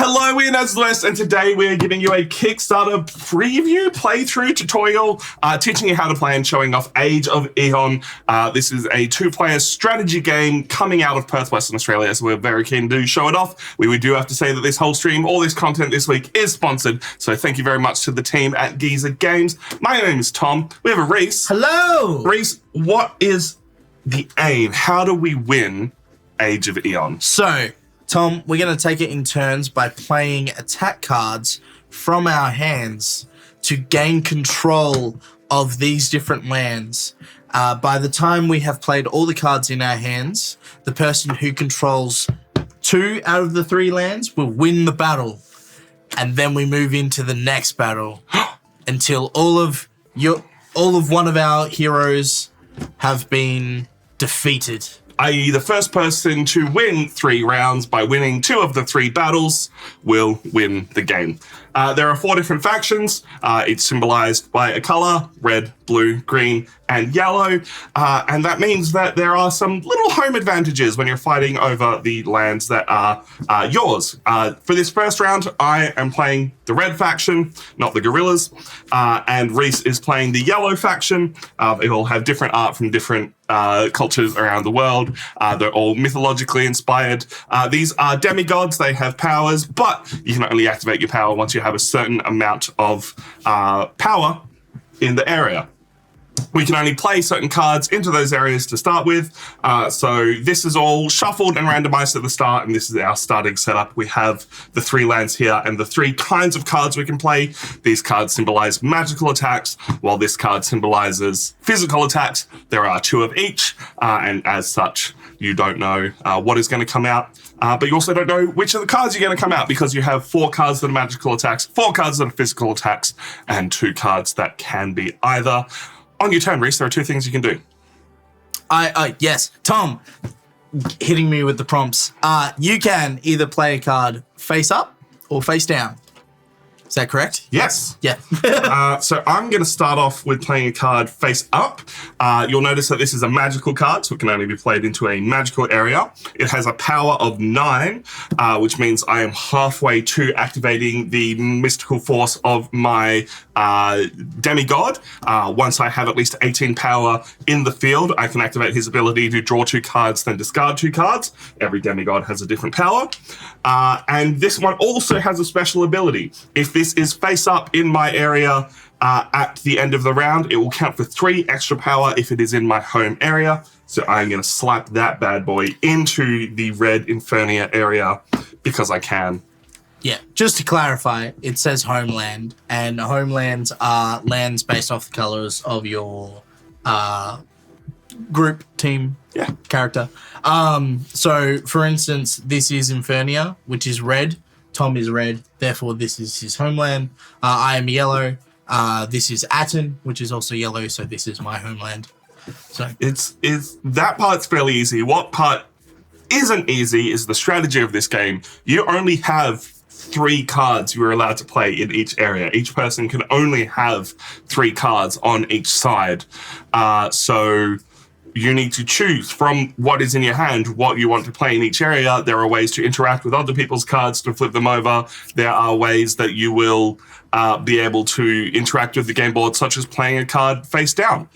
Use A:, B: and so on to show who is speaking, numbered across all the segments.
A: Hello, we're Nazless, and today we're giving you a Kickstarter preview playthrough tutorial, teaching you how to play and showing off Age of Eon. This is a two-player strategy game coming out of Perth, Western Australia, so we're very keen to show it off. We do have to say that this whole stream, all this content this week is sponsored, so thank you very much to the team at Giza Games. My name is Tom. We have a Rhys.
B: Hello!
A: Rhys, what is the aim? How do we win Age of Eon?
B: So, Tom, we're going to take it in turns by playing attack cards from our hands to gain control of these different lands. By the time we have played all the cards in our hands, the person who controls 2 out of the 3 lands will win the battle. And then we move into the next battle until all of one of our heroes have been defeated.
A: I.e. the first person to win 3 rounds by winning 2 of the 3 battles will win the game. There are 4 different factions. It's symbolized by a color: red, blue, green, and yellow. And that means that there are some little home advantages when you're fighting over the lands that are yours. For this first round, I am playing the red faction, not the gorillas. And Rhys is playing the yellow faction. They all have different art from different cultures around the world. They're all mythologically inspired. These are demigods. They have powers, but you can only activate your power once you have a certain amount of power in the area. We can only play certain cards into those areas to start with. So this is all shuffled and randomized at the start, and this is our starting setup. We have the 3 lands here and the 3 kinds of cards we can play. These cards symbolize magical attacks, while this card symbolizes physical attacks. There are 2 of each, and as such, you don't know what is going to come out. But you also don't know which of the cards are going to come out, because you have 4 cards that are magical attacks, 4 cards that are physical attacks, and 2 cards that can be either. On your turn, Rhys, there are 2 things you can do.
B: Yes. Tom, hitting me with the prompts. You can either play a card face up or face down. Is that correct?
A: Yes.
B: Yeah.
A: So I'm going to start off with playing a card face up. You'll notice that this is a magical card, so it can only be played into a magical area. It has a power of 9, which means I am halfway to activating the mystical force of my demigod. Once I have at least 18 power in the field, I can activate his ability to draw 2 cards, then discard 2 cards. Every demigod has a different power. And this one also has a special ability. If this is face up in my area at the end of the round, it will count for 3 extra power if it is in my home area. So I'm going to slap that bad boy into the red Infernia area because I can.
B: Yeah, just to clarify, it says homeland, and homelands are lands based off the colors of your group, team, character. So, for instance, this is Infernia, which is red. Tom is red, therefore this is his homeland. I am yellow. This is Atten, which is also yellow, so this is my homeland. So
A: it's that part's fairly easy. What part isn't easy is the strategy of this game. You only have 3 cards you are allowed to play in each area. Each person can only have 3 cards on each side. So you need to choose from what is in your hand what you want to play in each area. There are ways to interact with other people's cards to flip them over. There are ways that you will be able to interact with the game board, such as playing a card face down,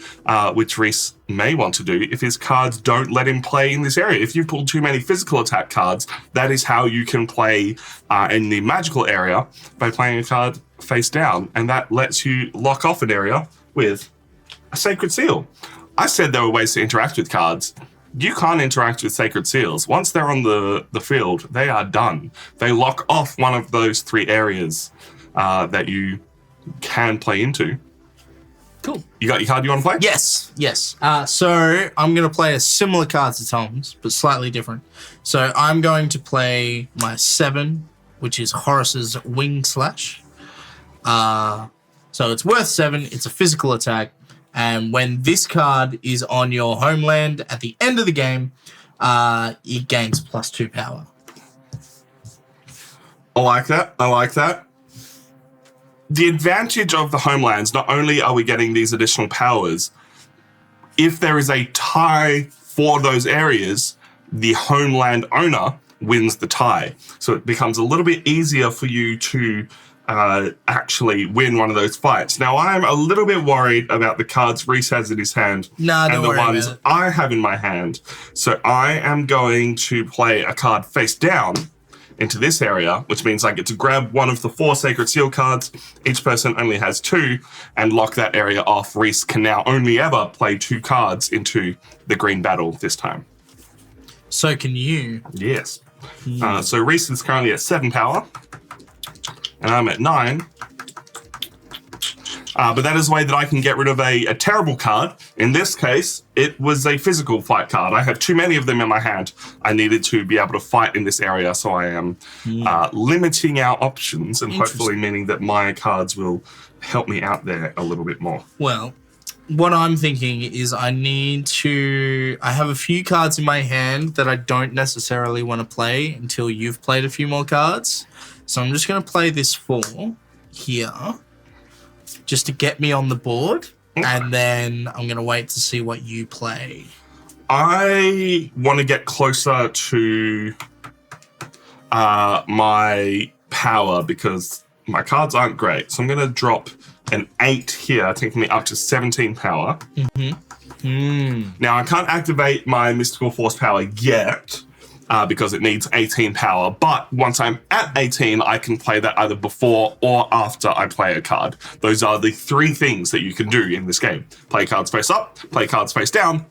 A: which Rhys may want to do if his cards don't let him play in this area. If you've pulled too many physical attack cards, that is how you can play in the magical area, by playing a card face down, and that lets you lock off an area with a Sacred Seal. I said there were ways to interact with cards. You can't interact with Sacred Seals. Once they're on the field, they are done. They lock off one of those 3 areas that you can play into.
B: Cool.
A: You got your card you want to play?
B: Yes. So I'm going to play a similar card to Tom's, but slightly different. So I'm going to play my 7, which is Horus's Wing Slash. So it's worth 7. It's a physical attack. And when this card is on your homeland at the end of the game, it gains +2 power.
A: I like that. The advantage of the homelands, not only are we getting these additional powers, if there is a tie for those areas, the homeland owner wins the tie. So it becomes a little bit easier for you to actually win one of those fights. Now, I'm a little bit worried about the cards Rhys has in his hand and the ones I have in my hand. So I am going to play a card face down into this area, which means I get to grab one of the 4 Sacred Seal cards. Each person only has 2, and lock that area off. Rhys can now only ever play 2 cards into the green battle this time.
B: So can you?
A: Yes. So Rhys is currently at 7 power, and I'm at 9. But that is a way that I can get rid of a terrible card. In this case, it was a physical fight card. I have too many of them in my hand. I needed to be able to fight in this area, so I am limiting our options and hopefully meaning that my cards will help me out there a little bit more.
B: Well, what I'm thinking is I have a few cards in my hand that I don't necessarily want to play until you've played a few more cards. So I'm just going to play this 4 here, just to get me on the board, and then I'm going to wait to see what you play.
A: I want to get closer to my power because my cards aren't great. So I'm going to drop an 8 here, taking me up to 17 power. Now, I can't activate my Mystical Force power yet, because it needs 18 power. But once I'm at 18, I can play that either before or after I play a card. Those are the 3 things that you can do in this game. Play cards face up, play cards face down,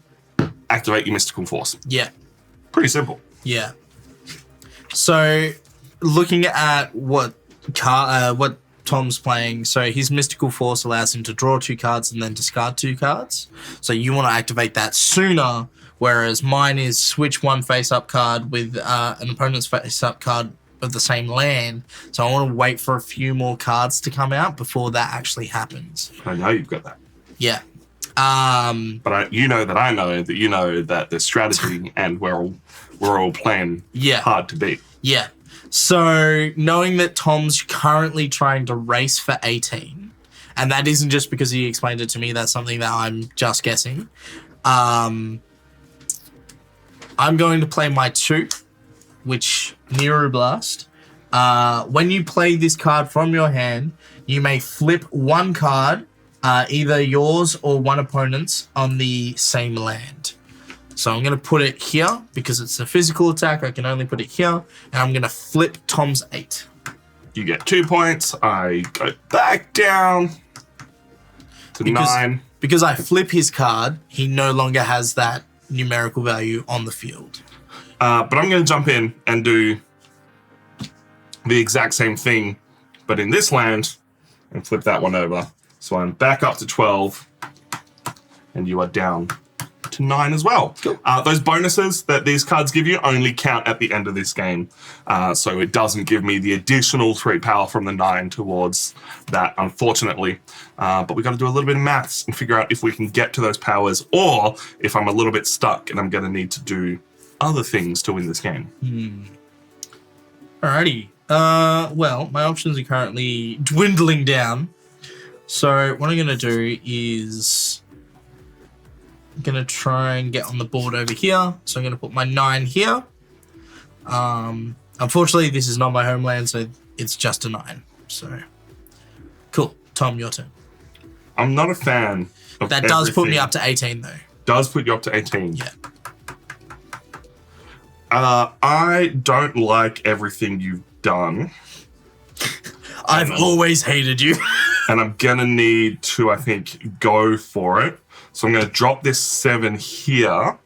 A: activate your Mystical Force.
B: Yeah.
A: Pretty simple.
B: Yeah. So, looking at what Tom's playing, so his Mystical Force allows him to draw 2 cards and then discard 2 cards. So you want to activate that sooner, whereas mine is switch 1 face-up card with an opponent's face-up card of the same land. So I want to wait for a few more cards to come out before that actually happens.
A: I know you've got that.
B: Yeah.
A: But you know that I know that you know that the strategy and we're all playing hard to beat.
B: Yeah. So knowing that Tom's currently trying to race for 18, and that isn't just because he explained it to me, that's something that I'm just guessing. I'm going to play my 2, which Nero Blast. When you play this card from your hand, you may flip 1 card, either yours or one opponent's, on the same land. So I'm going to put it here because it's a physical attack. I can only put it here, and I'm going to flip Tom's 8. You
A: get 2 points. I go back down to 9.
B: Because I flip his card, he no longer has that numerical value on the field.
A: But I'm going to jump in and do the exact same thing, but in this land, and flip that one over. So I'm back up to 12, and you are down to 9 as well.
B: Cool.
A: Those bonuses that these cards give you only count at the end of this game. So it doesn't give me the additional 3 power from the 9 towards that, unfortunately. But we got to do a little bit of maths and figure out if we can get to those powers, or if I'm a little bit stuck and I'm going to need to do other things to win this game.
B: Alrighty. Well, my options are currently dwindling down. So what I'm going to do is I'm going to try and get on the board over here. So I'm going to put my 9 here. Unfortunately, this is not my homeland, so it's just a 9. So, cool. Tom, your turn.
A: I'm not a fan of
B: that. Does put me up to 18, though.
A: Does put you up to 18.
B: Yeah.
A: I don't like everything you've done.
B: I've always hated you.
A: And I'm going to need to, I think, go for it. So I'm going to drop this 7 here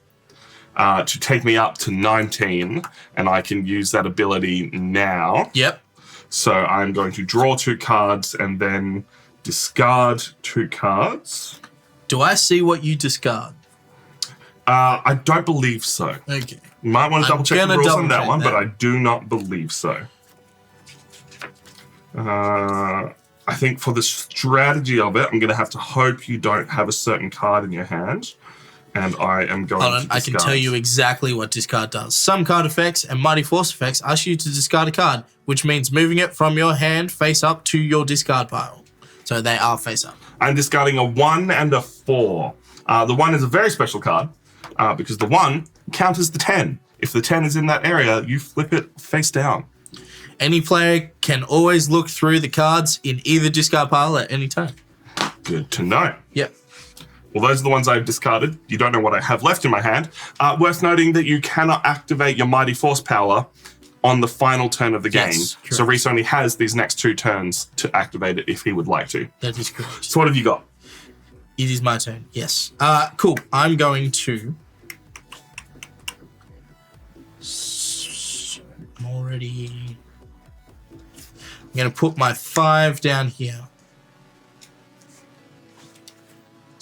A: to take me up to 19, and I can use that ability now.
B: Yep.
A: So I'm going to draw 2 cards and then discard 2 cards.
B: Do I see what you discard?
A: I don't believe so.
B: Okay.
A: You might want to double check the rules on that one,
B: that.
A: but I do not believe so. I think for the strategy of it, I'm going to have to hope you don't have a certain card in your hand. And I am going to discard.
B: I can tell you exactly what discard does. Some card effects and Mighty Force effects ask you to discard a card, which means moving it from your hand face up to your discard pile. So they are face up.
A: I'm discarding a 1 and a 4. The 1 is a very special card because the 1 counters the 10. If the 10 is in that area, you flip it face down.
B: Any player can always look through the cards in either discard pile at any time.
A: Good to know.
B: Yep.
A: Well, those are the ones I've discarded. You don't know what I have left in my hand. Worth noting that you cannot activate your Mighty Force power on the final turn of the game.
B: Yes, correct.
A: So Rhys only has these next 2 turns to activate it if he would like to.
B: That is correct.
A: So what have you got?
B: It is my turn, yes. Cool. I'm going to... I'm already... I'm going to put my 5 down here.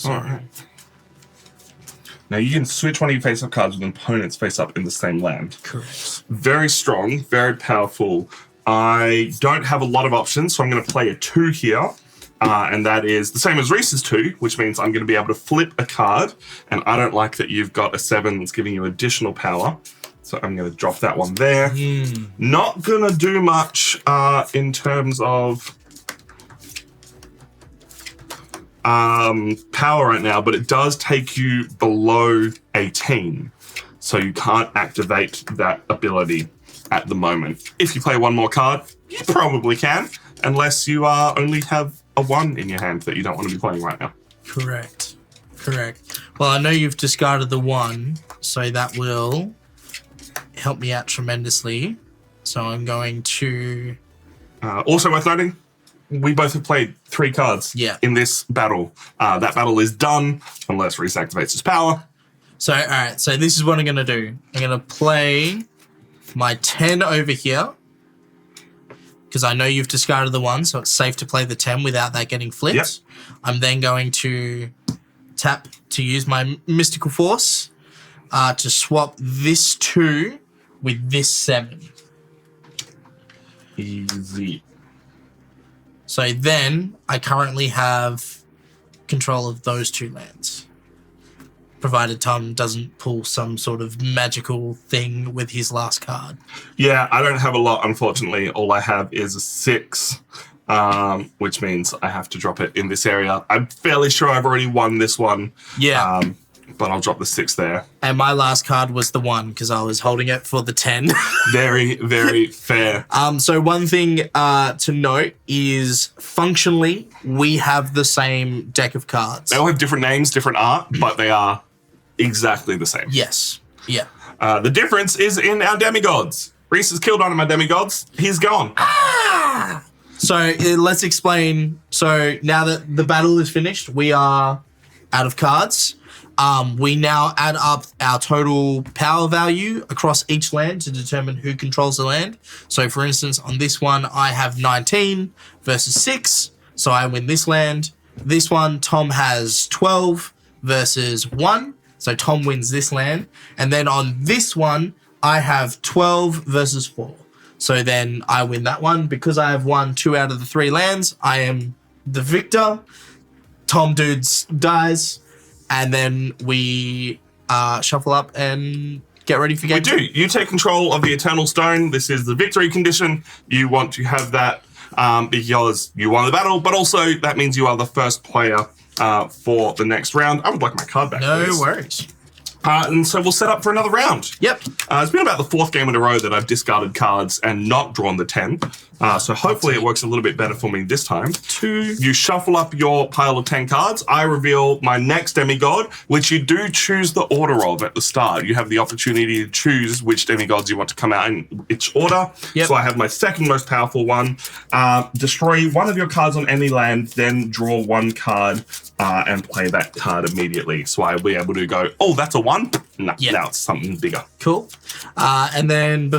A: All right. Now you can switch one of your face-up cards with an opponent's face-up in the same land.
B: Correct.
A: Very strong, very powerful. I don't have a lot of options, so I'm going to play a 2 here. And that is the same as Rhys's 2, which means I'm going to be able to flip a card. And I don't like that you've got a 7 that's giving you additional power. So I'm going to drop that one there. Not going to do much in terms of power right now, but it does take you below 18. So you can't activate that ability at the moment. If you play one more card, you probably can, unless you only have a 1 in your hand that you don't want to be playing right now.
B: Correct. Well, I know you've discarded the 1, so that will help me out tremendously. So I'm going to...
A: Also worth noting, we both have played 3 cards in this battle. That battle is done unless Rhys activates his power.
B: So, all right. So this is what I'm going to do. I'm going to play my 10 over here because I know you've discarded the 1, so it's safe to play the 10 without that getting flipped.
A: Yep.
B: I'm then going to tap to use my Mystical Force to swap this 2 with this 7.
A: Easy.
B: So then I currently have control of those 2 lands, provided Tom doesn't pull some sort of magical thing with his last card.
A: Yeah, I don't have a lot, unfortunately. All I have is a 6, which means I have to drop it in this area. I'm fairly sure I've already won this one.
B: Yeah.
A: But I'll drop the 6 there.
B: And my last card was the 1 because I was holding it for the 10.
A: Very, very fair.
B: So one thing to note is functionally we have the same deck of cards.
A: They all have different names, different art, but they are exactly the same.
B: Yes. Yeah.
A: The difference is in our demigods. Rhys has killed one of my demigods. He's gone.
B: So let's explain. So now that the battle is finished, we are out of cards. We now add up our total power value across each land to determine who controls the land. So for instance, on this one, I have 19 versus 6. So I win this land. This one, Tom has 12 versus 1. So Tom wins this land. And then on this one, I have 12 versus 4. So then I win that one. Because I have won 2 out of the 3 lands, I am the victor. Tom Dudes dies. And then we shuffle up and get ready for game.
A: We do. You take control of the Eternal Stone. This is the victory condition. You want to have that because you won the battle, but also that means you are the first player for the next round. I would like my card back,
B: No
A: please.
B: worries.
A: And so we'll set up for another round.
B: Yep.
A: It's been about the 4th game in a row that I've discarded cards and not drawn the 10. So hopefully it works a little bit better for me this time. 2, you shuffle up your pile of 10 cards. I reveal my next demigod, which you do choose the order of at the start. You have the opportunity to choose which demigods you want to come out in which order.
B: Yep.
A: So I have my second most powerful one. Destroy one of your cards on any land, then draw 1 card and play that card immediately. So I'll be able to go, oh, that's a 1? No, now it's something bigger.
B: Cool. And then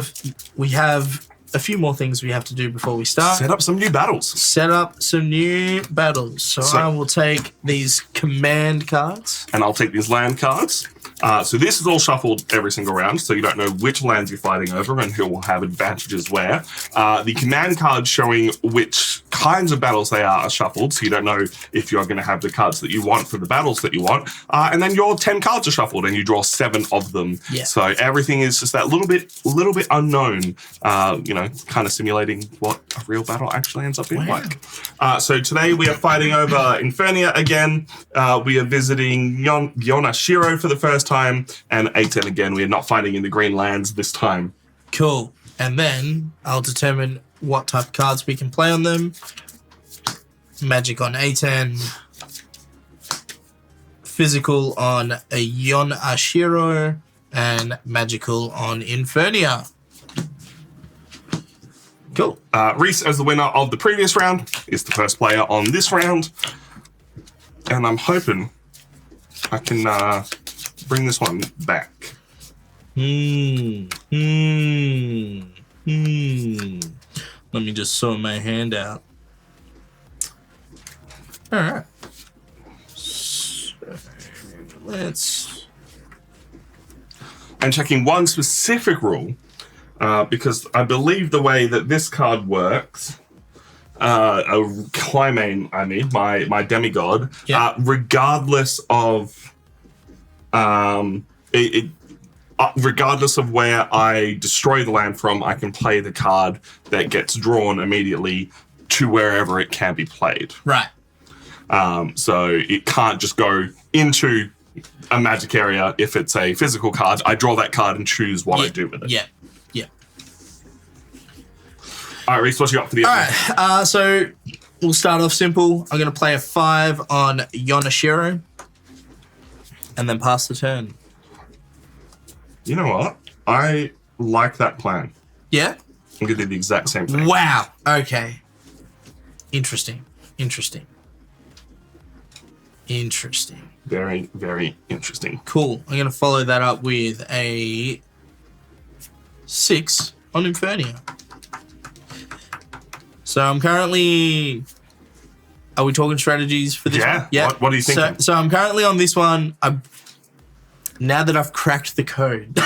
B: we have a few more things we have to do before we start.
A: Set up some new battles.
B: Set up some new battles. So I will take these command cards.
A: And I'll take these land cards. So this is all shuffled every single round, so you don't know which lands you're fighting over and who will have advantages where. The command cards showing which kinds of battles they are shuffled, so you don't know if you're going to have the cards that you want for the battles that you want. And then your 10 cards are shuffled, and you draw 7 of them.
B: Yeah.
A: So everything is just that little bit unknown, kind of simulating what a real battle actually ends up being like. So today we are fighting over Infernia again. We are visiting Yonashiro for the first time, and Aten again. We are not fighting in the Green Lands this time.
B: Cool. And then I'll determine what type of cards we can play on them. Magic on Aten. Physical on Yonashiro. And magical on Infernia. Cool.
A: Rhys, as the winner of the previous round, is the first player on this round. And I'm hoping I can bring this one back.
B: Let me just sort my hand out. All right. So let's...
A: And checking one specific rule, because I believe the way that this card works, Climane, I mean, my demigod,
B: Yeah.
A: Regardless of regardless of where I destroy the land from, I can play the card that gets drawn immediately to wherever it can be played.
B: Right.
A: So it can't just go into a magic area if it's a physical card. I draw that card and choose what I do with it.
B: Yeah.
A: All right, Rhys, what you got for the other?
B: All right. So we'll start off simple. I'm going to play a 5 on Yonashiro. And then pass the turn.
A: You know what? I like that plan.
B: Yeah?
A: I'm going to do the exact same thing.
B: Wow. Okay. Interesting.
A: Very, very interesting.
B: Cool. I'm going to follow that up with a 6 on Infernia. So I'm currently... Are we talking strategies for this one?
A: Yeah. What are you thinking?
B: So I'm currently on this one. Now that I've cracked the code,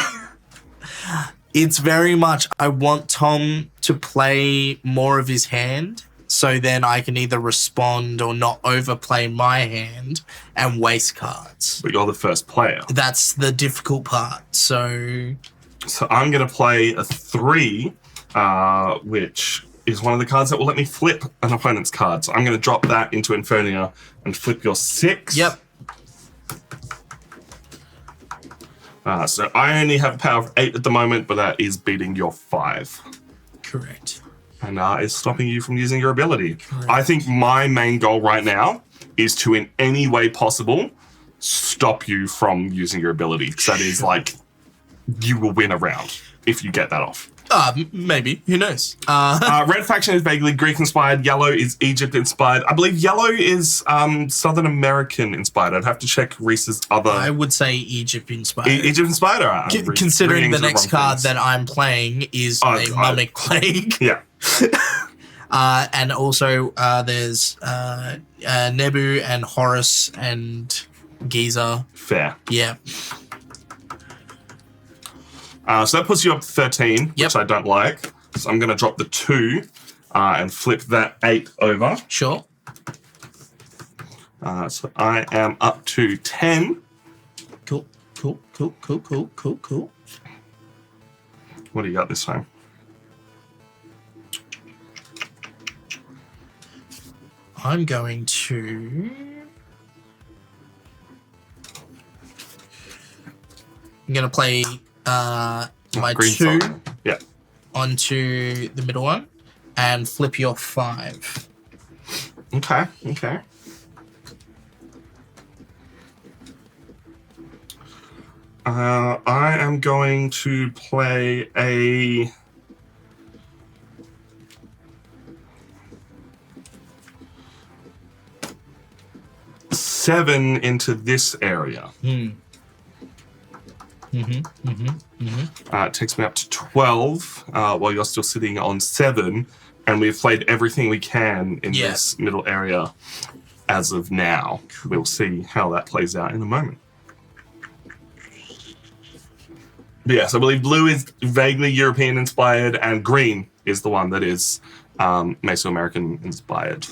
B: it's very much I want Tom to play more of his hand, so then I can either respond or not overplay my hand and waste cards.
A: But you're the first player.
B: That's the difficult part. So
A: I'm going to play a 3, which is one of the cards that will let me flip an opponent's card. So I'm going to drop that into Infernia and flip your 6.
B: Yep.
A: So I only have a power of 8 at the moment, but that is beating your 5.
B: Correct.
A: And is stopping you from using your ability.
B: Correct.
A: I think my main goal right now is to, in any way possible, stop you from using your ability. So that is like, you will win a round if you get that off.
B: Maybe. Who knows?
A: Red faction is vaguely Greek-inspired. Yellow is Egypt-inspired. I believe yellow is Southern American-inspired. I'd have to check Rhys's other...
B: I would say Egypt-inspired.
A: Egypt-inspired? All right.
B: Considering the next card that I'm playing is a Mummic Plague.
A: Yeah.
B: And also there's Nebu and Horus and Giza.
A: Fair.
B: Yeah.
A: So that puts you up to 13, which I don't like. So I'm going to drop the 2 and flip that 8 over.
B: Sure.
A: So I am up to 10.
B: Cool.
A: What do you got this time?
B: I'm going to... play my
A: Green
B: 2
A: side. Yeah.
B: onto the middle one and flip your 5.
A: Okay. I am going to play a... seven into this area. It takes me up to 12 while you're still sitting on 7, and we've played everything we can in this middle area as of now. We'll see how that plays out in a moment. But yes, I believe blue is vaguely European inspired, and green is the one that is Mesoamerican inspired.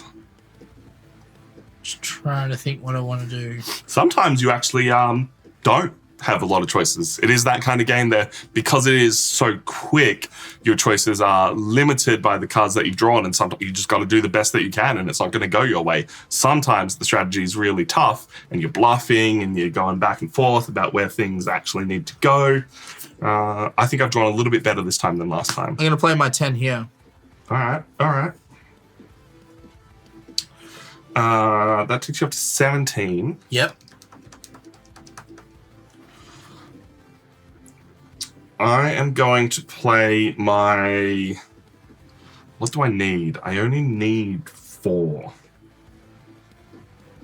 B: Just trying to think what I want to do.
A: Sometimes you actually don't have a lot of choices. It is that kind of game there, because it is so quick, your choices are limited by the cards that you've drawn, and sometimes you just got to do the best that you can, and it's not going to go your way. Sometimes the strategy is really tough, and you're bluffing, and you're going back and forth about where things actually need to go. I think I've drawn a little bit better this time than last time.
B: I'm going to play my 10 here.
A: All right. That takes you up to 17.
B: Yep.
A: I am going to play my... What do I need? I only need 4.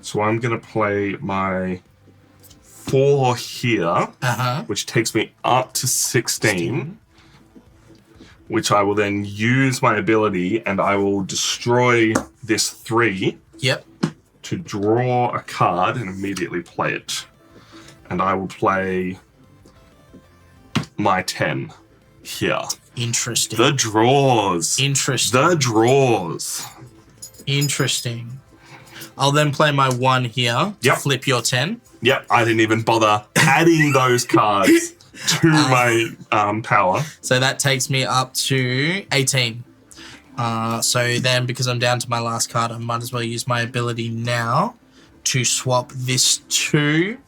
A: So I'm going to play my 4 here, which takes me up to 16, which I will then use my ability, and I will destroy this 3 to draw a card and immediately play it. And I will play my 10 here.
B: Interesting.
A: The draws.
B: Interesting.
A: The draws.
B: Interesting. I'll then play my 1 here to flip your 10.
A: Yep, I didn't even bother adding those cards to my power.
B: So that takes me up to 18. So then, because I'm down to my last card, I might as well use my ability now to swap this 2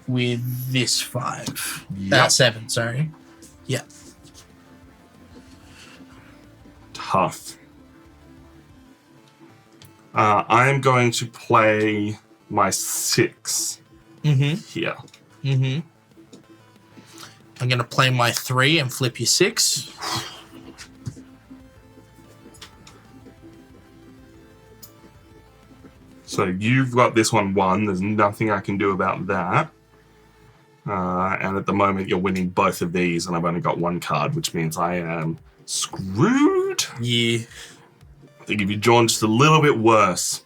B: with this 5. That's 7, sorry. Yeah.
A: Tough. I am going to play my 6 here.
B: I'm going to play my 3 and flip your 6.
A: So you've got this one 1. There's nothing I can do about that. And at the moment, you're winning both of these, and I've only got 1 card, which means I am screwed.
B: Yeah.
A: I think if you'd drawn just a little bit worse,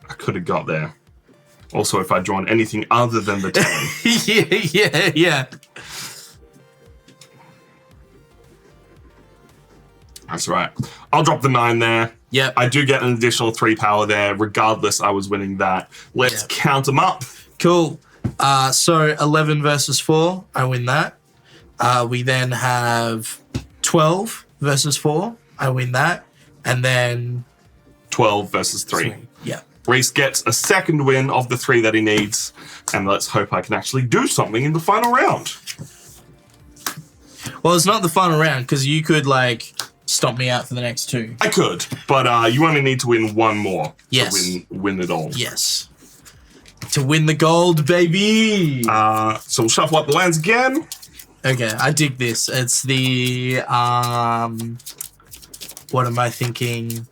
A: I could have got there. Also, if I'd drawn anything other than the 10.
B: Yeah.
A: That's right. I'll drop the 9 there.
B: Yep.
A: I do get an additional 3 power there. Regardless, I was winning that. Let's count them up.
B: Cool. So 11 versus 4, I win that. We then have 12 versus 4, I win that. And then
A: 12 versus 3.
B: Yeah.
A: Rhys gets a second win of the 3 that he needs, and let's hope I can actually do something in the final round.
B: Well, it's not the final round, because you could, stomp me out for the next 2.
A: I could, but you only need to win 1 more
B: to
A: win it all.
B: Yes. To win the gold, baby!
A: So we'll shuffle up the lands again.
B: Okay, I dig this. It's the, what am I thinking?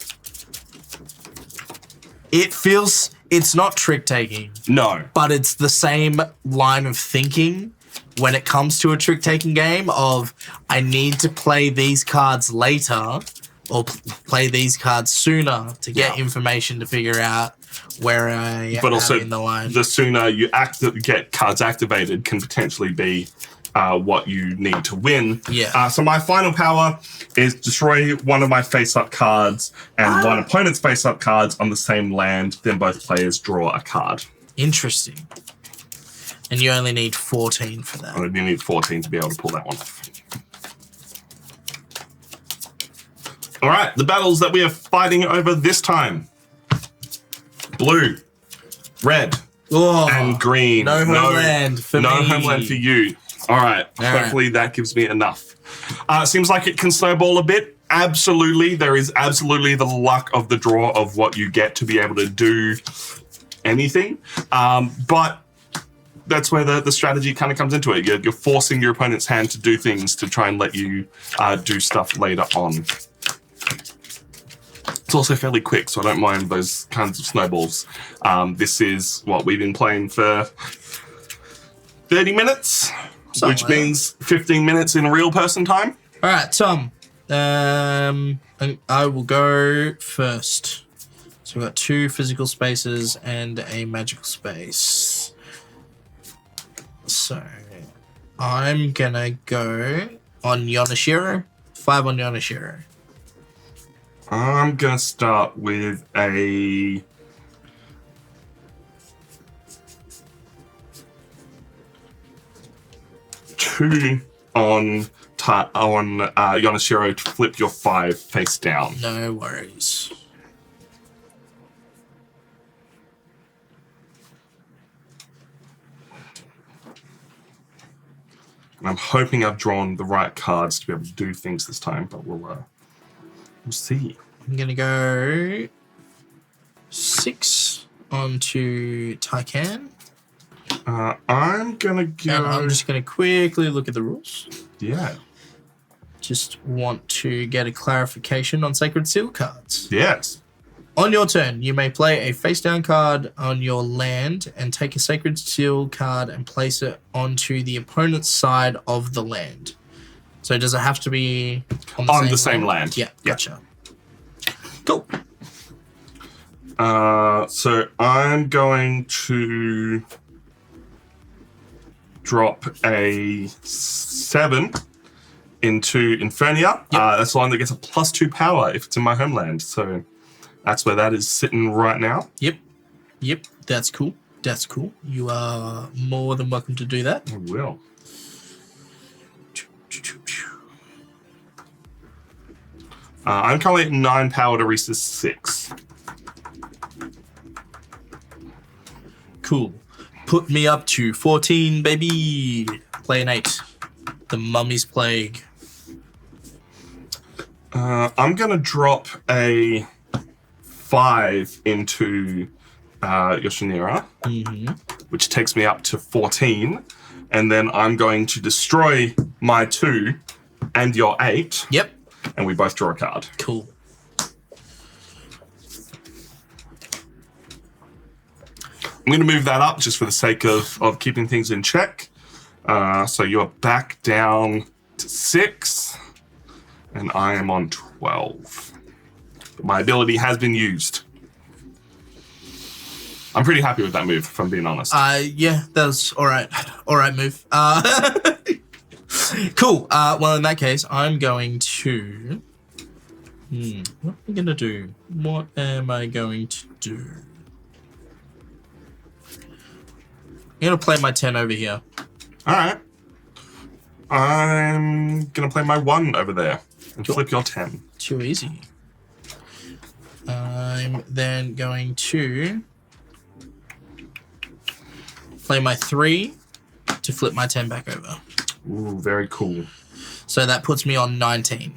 B: It's not trick-taking.
A: No.
B: But it's the same line of thinking when it comes to a trick-taking game of, I need to play these cards later or play these cards sooner to get information to figure out where I am in the line.
A: The sooner you get cards activated can potentially be what you need to win.
B: Yeah.
A: So my final power is destroy one of my face-up cards and one opponent's face-up cards on the same land. Then both players draw a card.
B: Interesting. And you only need 14 for that.
A: I only need 14 to be able to pull that one off. All right, the battles that we are fighting over this time. Blue, red, and green.
B: No homeland for me.
A: No homeland for you. All right. Hopefully that gives me enough. Seems like it can snowball a bit. Absolutely. There is absolutely the luck of the draw of what you get to be able to do anything. But that's where the strategy kind of comes into it. You're forcing your opponent's hand to do things to try and let you do stuff later on. It's also fairly quick, so I don't mind those kinds of snowballs. This is what we've been playing for 30 minutes. Which means 15 minutes in real person time.
B: All right, Tom. I will go first. So we've got 2 physical spaces and a magical space. So I'm going to go on Yonashiro. 5 on Yonashiro.
A: I'm going to start with a... 2 on Yonashiro to flip your 5 face down.
B: No worries.
A: And I'm hoping I've drawn the right cards to be able to do things this time, but we'll see.
B: I'm going to go 6 onto Taikan.
A: I'm going to go...
B: And I'm just going to quickly look at the rules.
A: Yeah.
B: Just want to get a clarification on Sacred Seal cards.
A: Yes.
B: On your turn, you may play a face-down card on your land and take a Sacred Seal card and place it onto the opponent's side of the land. So does it have to be on the
A: same land?
B: Yeah, gotcha. Cool.
A: So I'm going to drop a 7 into Infernia.
B: Yep.
A: That's the one that gets a +2 power if it's in my homeland. So that's where that is sitting right now.
B: Yep. That's cool. You are more than welcome to do that.
A: I will. I'm currently at 9 power to Rhys's 6.
B: Cool. Put me up to 14, baby. Play an 8. The Mummy's Plague.
A: I'm going to drop a 5 into Yoshinira, which takes me up to 14. And then I'm going to destroy my 2 and your 8.
B: Yep.
A: And we both draw a card.
B: Cool.
A: I'm going to move that up just for the sake of keeping things in check. So you're back down to 6, and I am on 12. But my ability has been used. I'm pretty happy with that move, if I'm being honest.
B: Yeah, that was all right. All right move. Cool. Well, in that case, I'm going to... what am I going to do? What am I going to do? I'm going to play my 10 over here.
A: All right. I'm going to play my 1 over there and flip your 10.
B: Too easy. I'm then going to play my 3 to flip my 10 back over.
A: Ooh, very cool.
B: So that puts me on 19.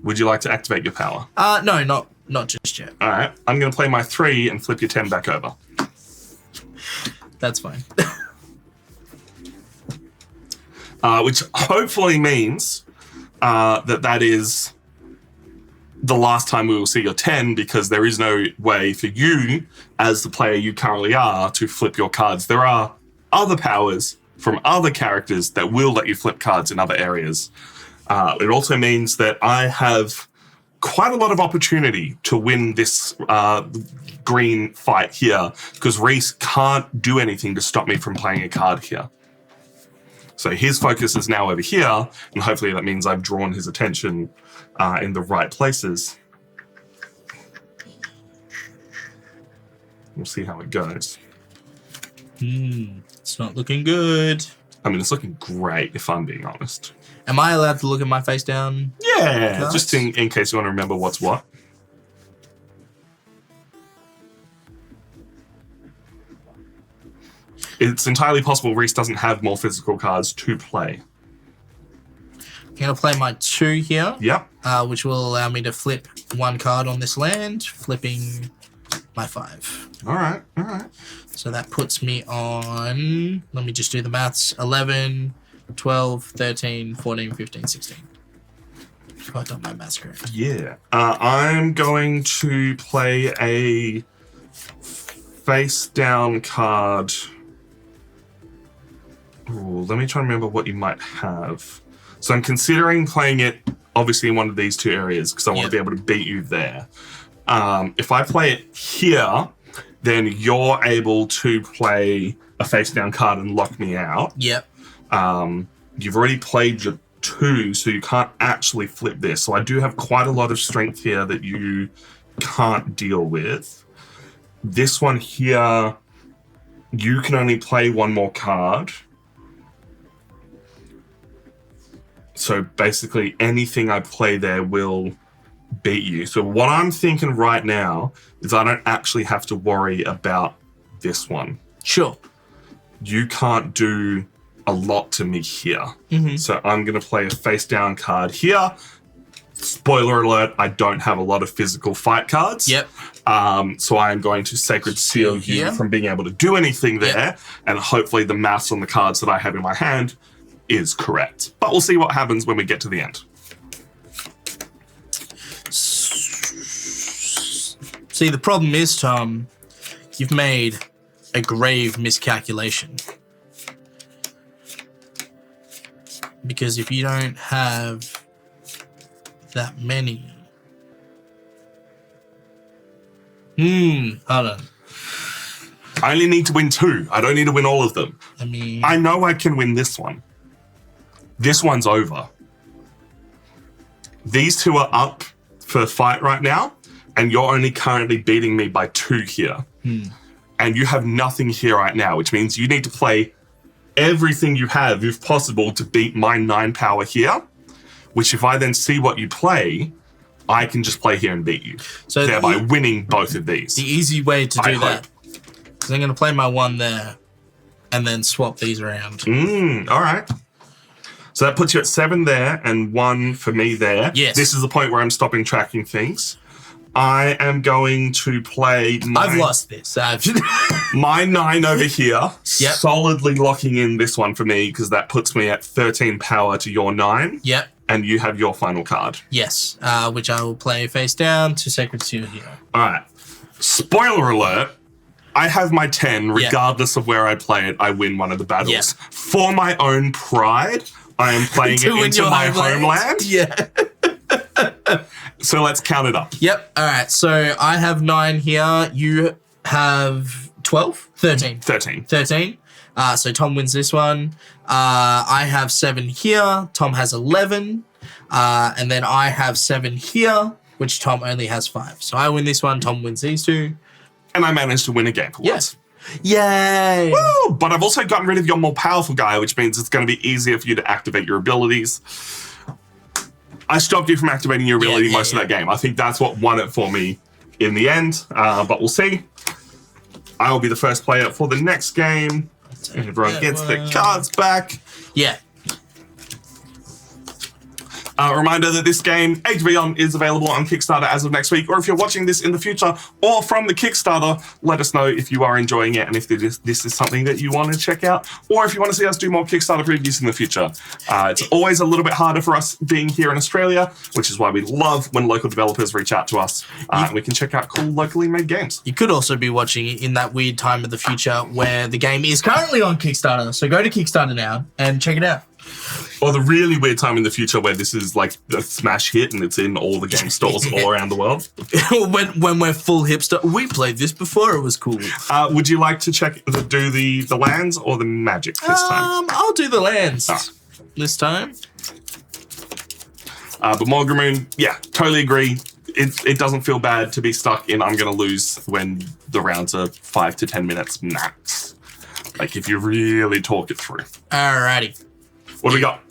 A: Would you like to activate your power?
B: No, not just yet.
A: All right. I'm going to play my 3 and flip your 10 back over.
B: That's fine.
A: Which hopefully means that is the last time we will see your 10, because there is no way for you, as the player you currently are, to flip your cards. There are other powers from other characters that will let you flip cards in other areas. It also means that I have quite a lot of opportunity to win this green fight here, because Rhys can't do anything to stop me from playing a card here. So his focus is now over here, and hopefully that means I've drawn his attention in the right places. We'll see how it goes.
B: It's not looking good.
A: I mean, it's looking great, if I'm being honest.
B: Am I allowed to look at my face down?
A: Yeah,
B: cards?
A: just in case you want to remember what's what. It's entirely possible Rhys doesn't have more physical cards to play.
B: I'm going to play my 2 here.
A: Yep.
B: Which will allow me to flip 1 card on this land, flipping my 5.
A: All right.
B: So that puts me on, let me just do the maths, 11, 12, 13, 14, 15, 16. If I've done my maths correct.
A: Yeah. I'm going to play a face down card. Ooh, let me try and remember what you might have. So I'm considering playing it, obviously, in one of these 2 areas, because I want to be able to beat you there. If I play it here, then you're able to play a face down card and lock me out.
B: Yep.
A: You've already played your 2, so you can't actually flip this. So I do have quite a lot of strength here that you can't deal with. This one here, you can only play 1 more card. So basically anything I play there will beat you. So what I'm thinking right now is I don't actually have to worry about this one.
B: Sure.
A: You can't do a lot to me here. So I'm going to play a face down card here. Spoiler alert, I don't have a lot of physical fight cards.
B: Yep.
A: So I am going to Sacred Seal you
B: here.
A: from being able to do anything there. And hopefully the maths on the cards that I have in my hand is correct. But we'll see what happens when we get to the end.
B: See, the problem is, Tom, you've made a grave miscalculation. Because if you don't have that many... hold on.
A: I only need to win 2. I don't need to win all of them. I know I can win this one. This one's over. These 2 are up for a fight right now, and you're only currently beating me by 2 here. And you have nothing here right now, which means you need to play everything you have, if possible, to beat my 9 power here, which if I then see what you play, I can just play here and beat you, so thereby winning both of these.
B: The easy way to do that, because I'm going to play my 1 there and then swap these around.
A: All right. So that puts you at 7 there and 1 for me there.
B: Yes.
A: This is the point where I'm stopping tracking things. I am going to play
B: I've lost this.
A: my 9 over here, solidly locking in this one for me, because that puts me at 13 power to your 9.
B: Yep.
A: And you have your final card.
B: Yes, which I will play face down to Sacred Seal here.
A: All right. Spoiler alert. I have my 10, regardless of where I play it, I win one of the battles.
B: Yep.
A: For my own pride, I am playing it into my homeland.
B: Yeah.
A: So let's count it up.
B: Yep. All right. So I have 9 here. You have 12? 13.
A: 13.
B: 13. So Tom wins this one. I have 7 here. Tom has 11. And then I have 7 here, which Tom only has 5. So I win this one. Tom wins these 2.
A: And I managed to win a game for once.
B: Yay!
A: Woo! But I've also gotten rid of your more powerful guy, which means it's going to be easier for you to activate your abilities. I stopped you from activating your ability most of that game. I think that's what won it for me in the end. But we'll see. I will be the first player for the next game. Everyone gets their cards back.
B: Yeah.
A: Reminder that this game, Age of Beyond, is available on Kickstarter as of next week. Or if you're watching this in the future or from the Kickstarter, let us know if you are enjoying it and if this is something that you want to check out, or if you want to see us do more Kickstarter previews in the future. It's always a little bit harder for us being here in Australia, which is why we love when local developers reach out to us and we can check out cool locally made games.
B: You could also be watching it in that weird time of the future where the game is currently on Kickstarter. So go to Kickstarter now and check it out.
A: Or the really weird time in the future where this is like a smash hit and it's in all the game stores all around the world.
B: when we're full hipster. We played this before, it was cool.
A: Would you like to do the lands or the magic this time?
B: I'll do the lands this time.
A: But Morgan Moon, yeah, totally agree. It doesn't feel bad to be stuck in I'm going to lose when the rounds are 5 to 10 minutes max. Like if you really talk it through.
B: Alrighty.
A: What do we got?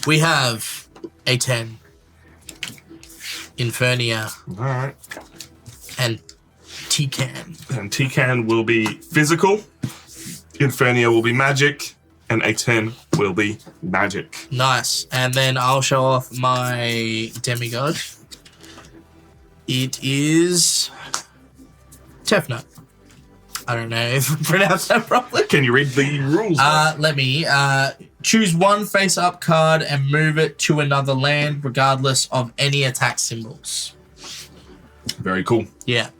B: We have a 10. Infernia.
A: All right.
B: And T-Can.
A: And T-Can will be physical. Infernia will be magic. And a 10 will be magic.
B: Nice. And then I'll show off my demigod. It is Tefnut. I don't know if I pronounced that properly.
A: Can you read the rules?
B: Let me. Choose 1 face-up card and move it to another land, regardless of any attack symbols.
A: Very cool.
B: Yeah.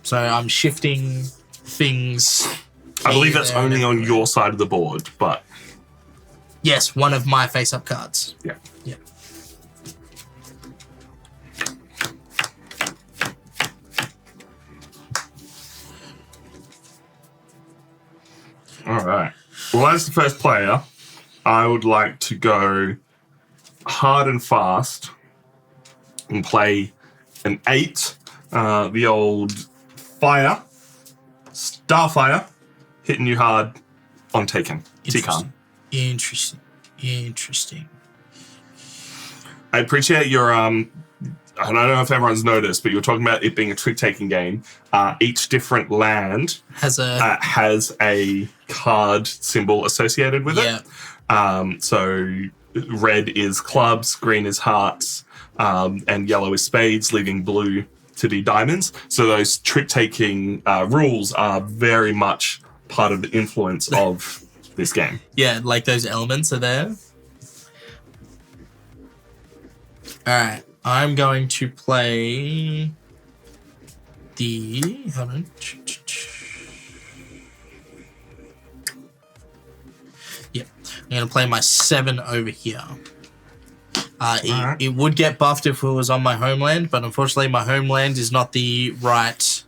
B: So I'm shifting things.
A: I believe that's only on your side of the board, but...
B: Yes, one of my face-up cards.
A: Yeah.
B: Yeah.
A: All right. Well, as the first player, I would like to go hard and fast and play an 8, the old fire, Starfire, hitting you hard on Taken. T-Can.
B: Interesting.
A: I appreciate your I don't know if everyone's noticed, but you were talking about it being a trick-taking game. Each different land
B: has
A: a card symbol associated with it. So red is clubs, green is hearts, and yellow is spades, leaving blue to be diamonds. So those trick-taking rules are very much part of the influence of this game.
B: Yeah, like those elements are there. All right. I'm going to play the... Hold on. Yep. I'm going to play my 7 over here. It would get buffed if it was on my homeland, but unfortunately my homeland is not the right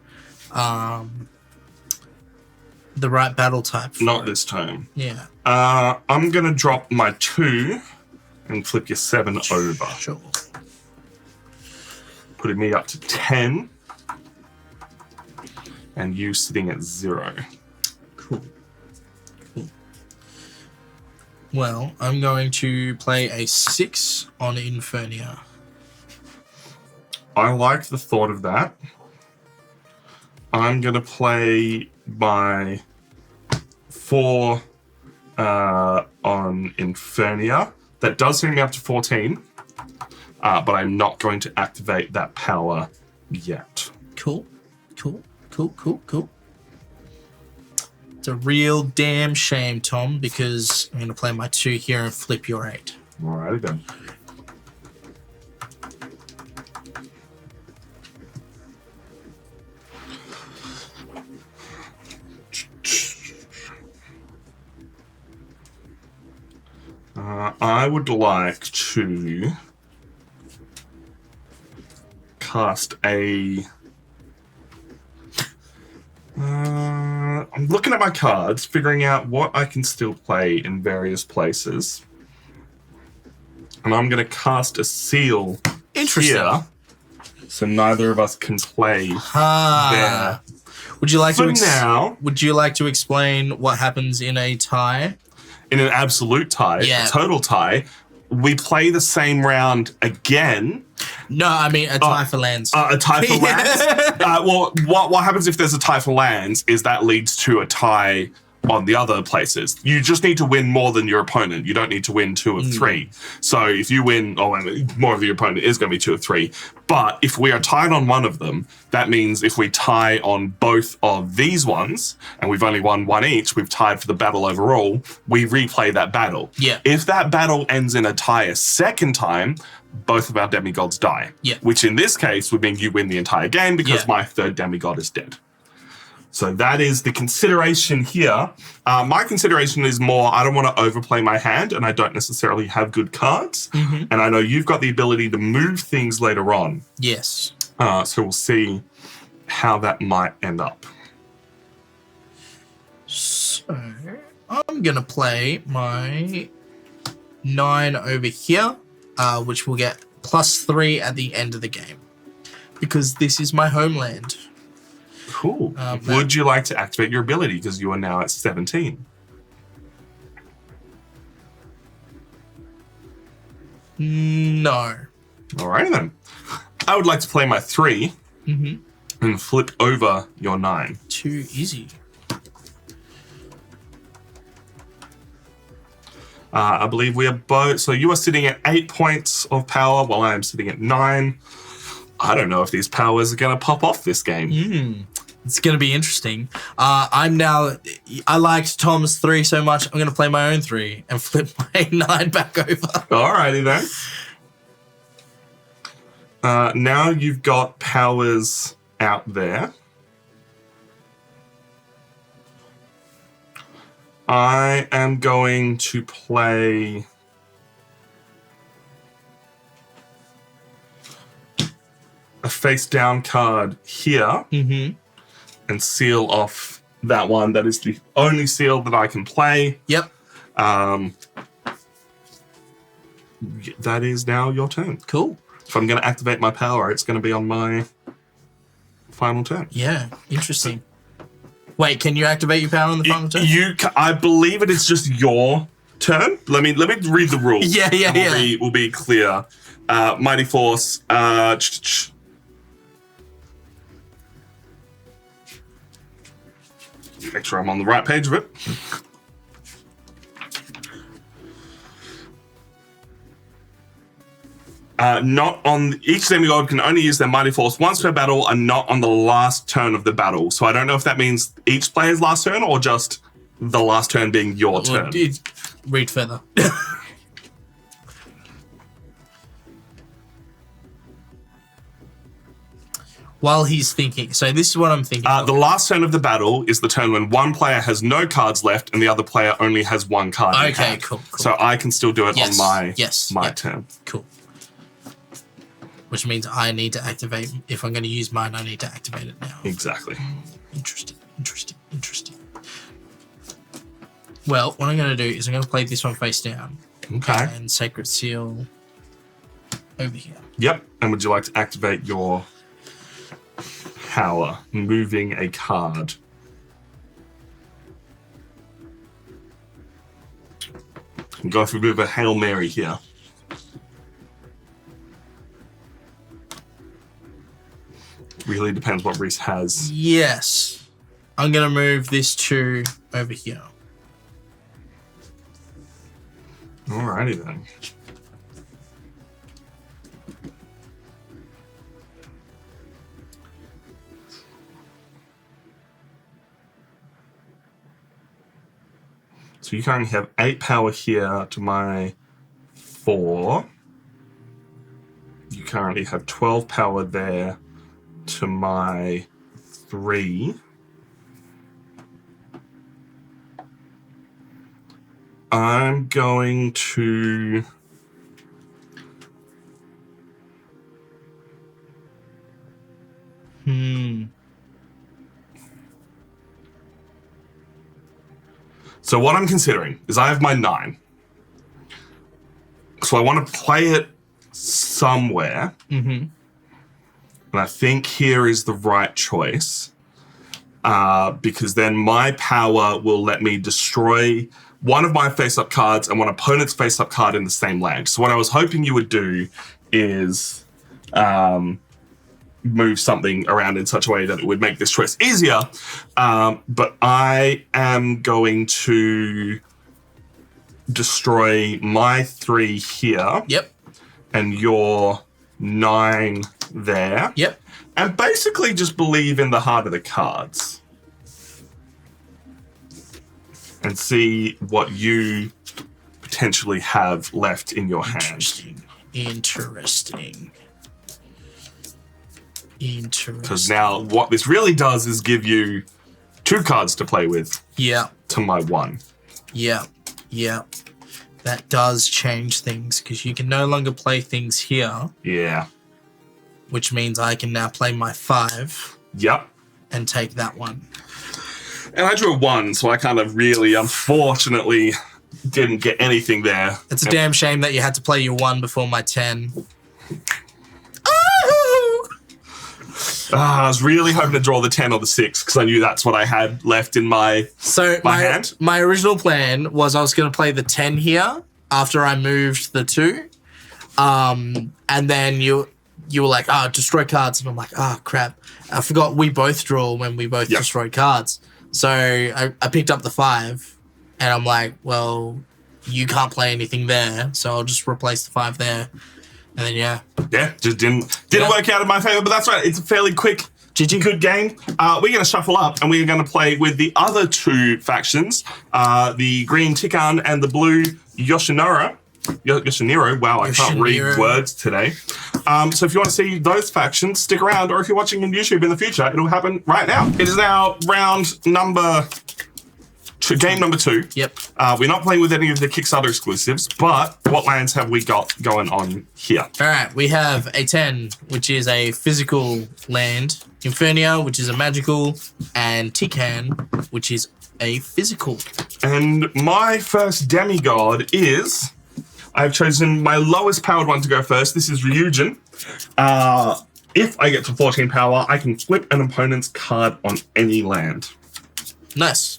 B: battle type.
A: Not this time.
B: Yeah.
A: I'm going to drop my 2 and flip your 7 over.
B: Sure.
A: Putting me up to 10. And you sitting at 0.
B: Cool. Well, I'm going to play a 6 on Infernia.
A: I like the thought of that. I'm going to play my 4 on Infernia. That does bring me up to 14. But I'm not going to activate that power yet.
B: Cool. It's a real damn shame, Tom, because I'm going to play my 2 here and flip your 8.
A: Alrighty then. I would like to cast a... I'm looking at my cards, figuring out what I can still play in various places. And I'm going to cast a seal here, so neither of us can play there.
B: Would you like
A: now,
B: would you like to explain what happens in a tie?
A: In an absolute tie, a total tie, we play the same round again.
B: No, I mean a tie for lands.
A: A tie for lands? Well, what happens if there's a tie for lands is that leads to a tie on the other places. You just need to win more than your opponent. You don't need to win 2 of 3. So if you win, more of your opponent is going to be 2 of 3. But if we are tied on one of them, that means if we tie on both of these ones, and we've only won 1 each, we've tied for the battle overall, we replay that battle.
B: Yeah.
A: If that battle ends in a tie a second time, both of our demigods die.
B: Yeah.
A: Which in this case would mean you win the entire game because my 3rd demigod is dead. So that is the consideration here. My consideration is more, I don't want to overplay my hand and I don't necessarily have good cards. And I know you've got the ability to move things later on.
B: Yes.
A: So we'll see how that might end up.
B: So I'm going to play my 9 over here, which will get +3 at the end of the game. Because this is my homeland.
A: Cool. Would you like to activate your ability because you are now at 17?
B: No.
A: Alrighty then. I would like to play my 3 and flip over your 9.
B: Too easy.
A: I believe we are both... So you are sitting at 8 points of power while I am sitting at 9. I don't know if these powers are going to pop off this game.
B: It's going to be interesting. I liked Tom's 3 so much, I'm going to play my own 3 and flip my 9 back over.
A: Alrighty then. Now you've got powers out there. I am going to play... a face down card here and seal off that one. That is the only seal that I can play.
B: Yep.
A: That is now your turn.
B: Cool.
A: If I'm going to activate my power, it's going to be on my final turn.
B: Yeah, interesting. Wait, can you activate your power on the final turn?
A: I believe it is just your turn. Let me read the rules.
B: Yeah.
A: We'll be clear. Mighty Force. Make sure I'm on the right page of it. Not on each demigod can only use their Mighty Force once per battle and not on the last turn of the battle. So I don't know if that means each player's last turn or just the last turn being your turn.
B: Read further. While he's thinking, so this is what I'm thinking.
A: The last turn of the battle is the turn when one player has no cards left and the other player only has one card in hand.
B: Cool.
A: So I can still do it on my turn.
B: Cool. Which means I need to activate. If I'm going to use mine, I need to activate it now.
A: Exactly.
B: Interesting. Well, what I'm going to do is I'm going to play this one face down.
A: Okay.
B: And Sacred Seal over here.
A: Yep. And would you like to activate your power, moving a card? I'm going for a bit of a Hail Mary here. Really depends what Rhys has.
B: Yes. I'm going to move this 2 over here.
A: Alrighty then. So you currently have 8 power here to my 4. You currently have 12 power there to my 3. I'm going to So what I'm considering is I have my 9. So I want to play it somewhere. And I think here is the right choice. Because then my power will let me destroy one of my face-up cards and one opponent's face-up card in the same land. So what I was hoping you would do is move something around in such a way that it would make this choice easier. But I am going to destroy my 3 here.
B: Yep.
A: And your 9 there.
B: Yep.
A: And basically just believe in the heart of the cards. And see what you potentially have left in your hand.
B: Interesting.
A: Because now what this really does is give you 2 cards to play with.
B: Yeah.
A: To my 1.
B: Yeah. That does change things because you can no longer play things here.
A: Yeah.
B: Which means I can now play my 5.
A: Yep.
B: And take that one.
A: And I drew a 1, so I kind of really, unfortunately, didn't get anything there.
B: It's a damn shame that you had to play your 1 before my 10.
A: I was really hoping to draw the 10 or the 6 because I knew that's what I had left in my hand.
B: My original plan was I was going to play the 10 here after I moved the 2. And then you were like, destroy cards. And I'm like, crap. I forgot we both draw when we both destroy cards. So I picked up the 5 and I'm like, well, you can't play anything there. So I'll just replace the 5 there. And then, yeah,
A: just didn't work out in my favor, but that's right. It's a fairly quick, good game. We're going to shuffle up and we're going to play with the other 2 factions, the green Tikan and the blue Yoshinoro. Wow, I can't read words today. So if you want to see those factions, stick around, or if you're watching on YouTube in the future, it'll happen right now. It is now game number 2.
B: Yep.
A: We're not playing with any of the Kickstarter exclusives, but what lands have we got going on here?
B: All right, we have a 10, which is a physical land, Infernia, which is a magical, and Tikan, which is a physical.
A: And my first demigod is... I've chosen my lowest powered one to go first. This is Ryujin. If I get to 14 power, I can flip an opponent's card on any land.
B: Nice.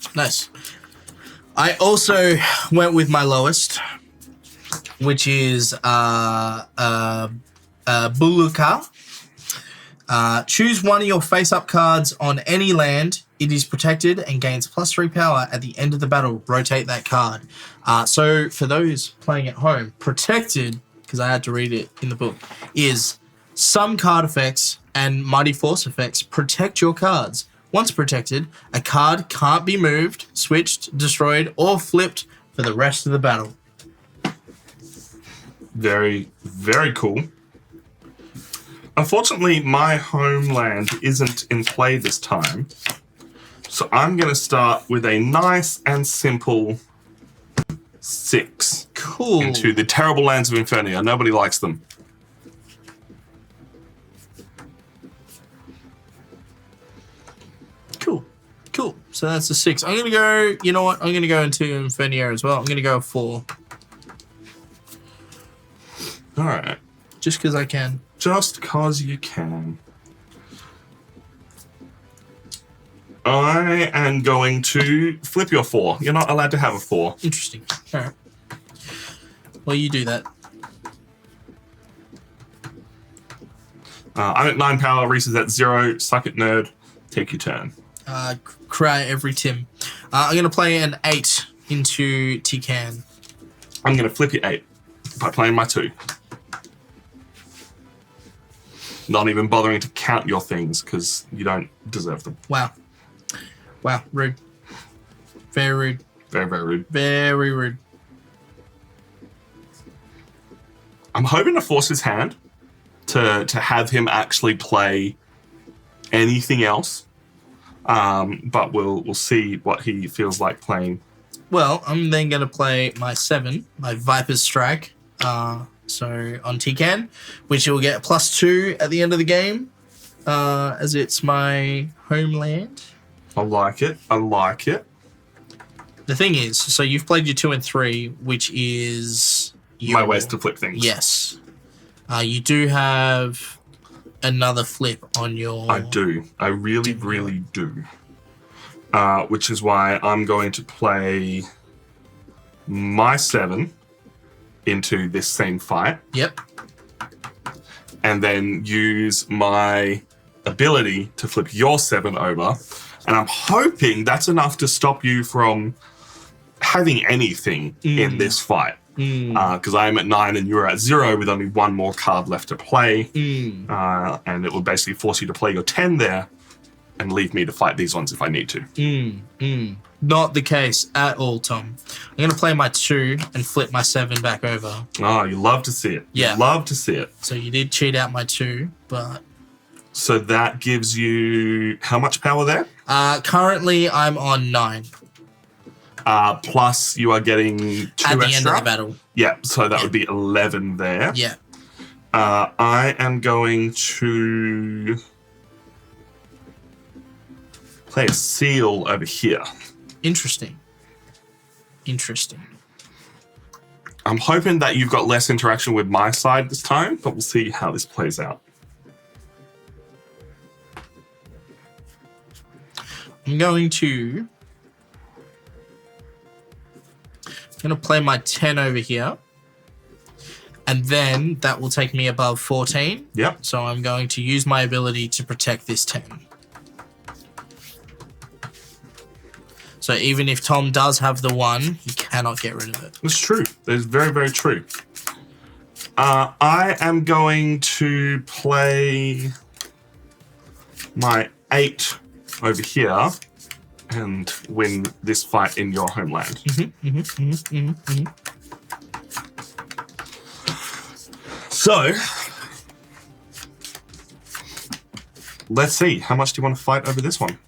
B: I also went with my lowest, which is Buluka. Choose one of your face-up cards on any land. It is protected and gains +3 power at the end of the battle. Rotate that card. So for those playing at home, protected, because I had to read it in the book, is some card effects and Mighty Force effects protect your cards. Once protected, a card can't be moved, switched, destroyed, or flipped for the rest of the battle.
A: Very, very cool. Unfortunately, my homeland isn't in play this time. So I'm going to start with a nice and simple 6.
B: Cool.
A: Into the terrible lands of Infernia. Nobody likes them.
B: Cool. So that's a 6. I'm going to go, you know what? I'm going to go into Infernia as well. I'm going to go 4.
A: All right.
B: Just because I can.
A: Just because you can. I am going to flip your 4. You're not allowed to have a 4.
B: Interesting. All right. Well, you do that.
A: I'm at 9 power. Rhys is at 0. Suck it, nerd. Take your turn.
B: Cry every Tim. I'm going to play an 8 into Tican.
A: I'm going to flip your 8 by playing my 2. Not even bothering to count your things because you don't deserve them.
B: Wow. Rude. Very rude.
A: Very, very rude.
B: Very rude.
A: I'm hoping to force his hand to have him actually play anything else. But we'll see what he feels like playing.
B: Well, I'm then going to play my 7, my Viper's Strike. So on Tican, which will get +2 at the end of the game, as it's my homeland.
A: I like it.
B: The thing is, so you've played your 2 and 3, which is
A: my ways to flip things.
B: Yes. You do have another flip on your...
A: I do. I really do. Which is why I'm going to play my 7 into this same fight.
B: Yep.
A: And then use my ability to flip your 7 over. And I'm hoping that's enough to stop you from having anything in this fight. Because I am at 9 and you're at 0 with only 1 more card left to play. And it will basically force you to play your 10 there and leave me to fight these ones if I need to.
B: Not the case at all, Tom. I'm going to play my 2 and flip my 7 back over.
A: Oh, you love to see it.
B: Yeah.
A: You love to see it.
B: So you did cheat out my 2, but...
A: So that gives you how much power there?
B: Currently, I'm on 9.
A: Plus you are getting 2
B: at the
A: extra.
B: end of the battle.
A: Yeah, so that would be 11 there.
B: Yeah.
A: I am going to play a seal over here.
B: Interesting.
A: I'm hoping that you've got less interaction with my side this time, but we'll see how this plays out.
B: I'm going to play my 10 over here. And then that will take me above 14.
A: Yep.
B: So I'm going to use my ability to protect this 10. So even if Tom does have the 1, he cannot get rid of it.
A: It's true. That's very, very true. I am going to play my 8 over here and win this fight in your homeland. So, let's see. How much do you want to fight over this one?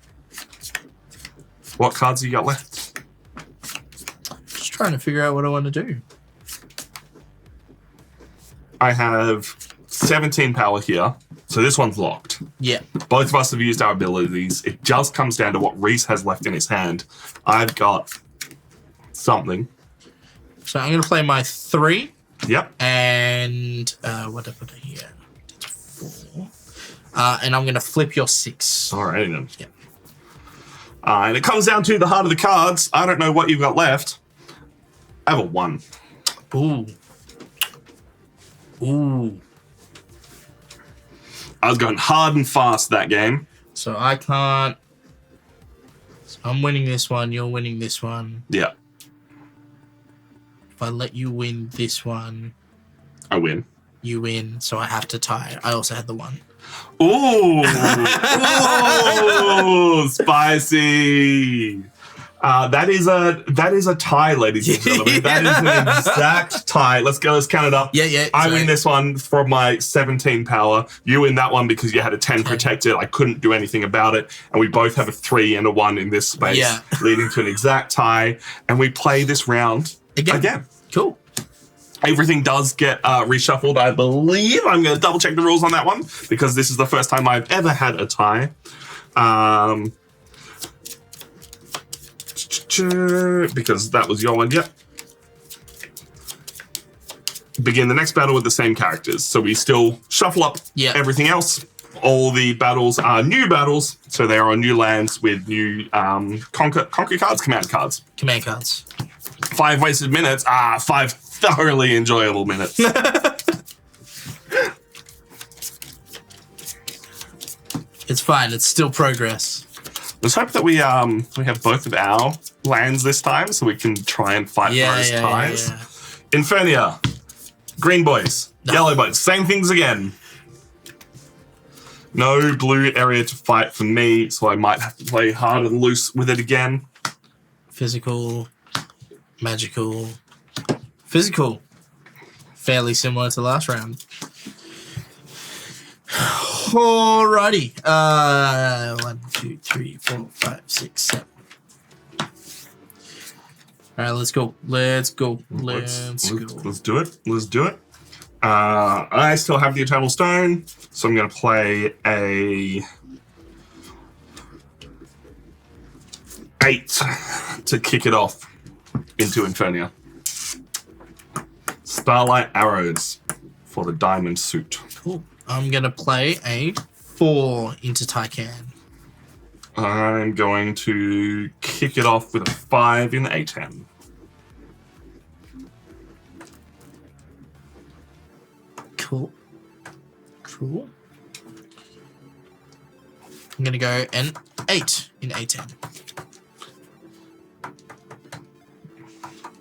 A: What cards have you got left?
B: Just trying to figure out what I want to do.
A: I have 17 power here, so this one's locked.
B: Yeah.
A: Both of us have used our abilities. It just comes down to what Rhys has left in his hand. I've got something.
B: So I'm going to play my 3.
A: Yep.
B: And what did I put here? That's 4. And I'm going to flip your 6.
A: All right then.
B: Yeah.
A: And it comes down to the heart of the cards. I don't know what you've got left. I have a 1.
B: Ooh. Ooh.
A: I was going hard and fast that game.
B: So I can't. So I'm winning this one. You're winning this one.
A: Yeah.
B: If I let you win this one,
A: I win.
B: you win. So I have to tie. I also had the 1.
A: Ooh. Ooh. Spicy. That is a tie, ladies and gentlemen. That is an exact tie. Let's go. Let's count it up.
B: Yeah.
A: I win this one for my 17 power. You win that one because you had a 10 protected. I couldn't do anything about it. And we both have a 3 and a 1 in this space, leading to an exact tie. And we play this round again.
B: Cool.
A: Everything does get reshuffled, I believe. I'm going to double check the rules on that one because this is the first time I've ever had a tie. Because that was your one. Yep. Begin the next battle with the same characters. So we still shuffle up everything else. All the battles are new battles. So they are on new lands with new conquer cards, command cards.
B: Command cards.
A: 5 wasted minutes. 5 thoroughly enjoyable minutes.
B: It's fine. It's still progress.
A: Let's hope that we have both of our lands this time, so we can try and fight those ties. Infernia, green boys, yellow boys, same things again. No blue area to fight for me, so I might have to play hard and loose with it again.
B: Physical, magical, physical. Fairly similar to last round. Alrighty. 1, 2, 3, 4, 5, 6, 7. Alright, let's go. Let's do
A: it. I still have the Eternal Stone, so I'm going to play a 8 to kick it off into Infernia. Starlight Arrows for the diamond suit.
B: Cool. I'm going to play a 4 into Tycan.
A: I'm going to kick it off with a 5 in A10.
B: Cool. I'm going to go an 8 in A10.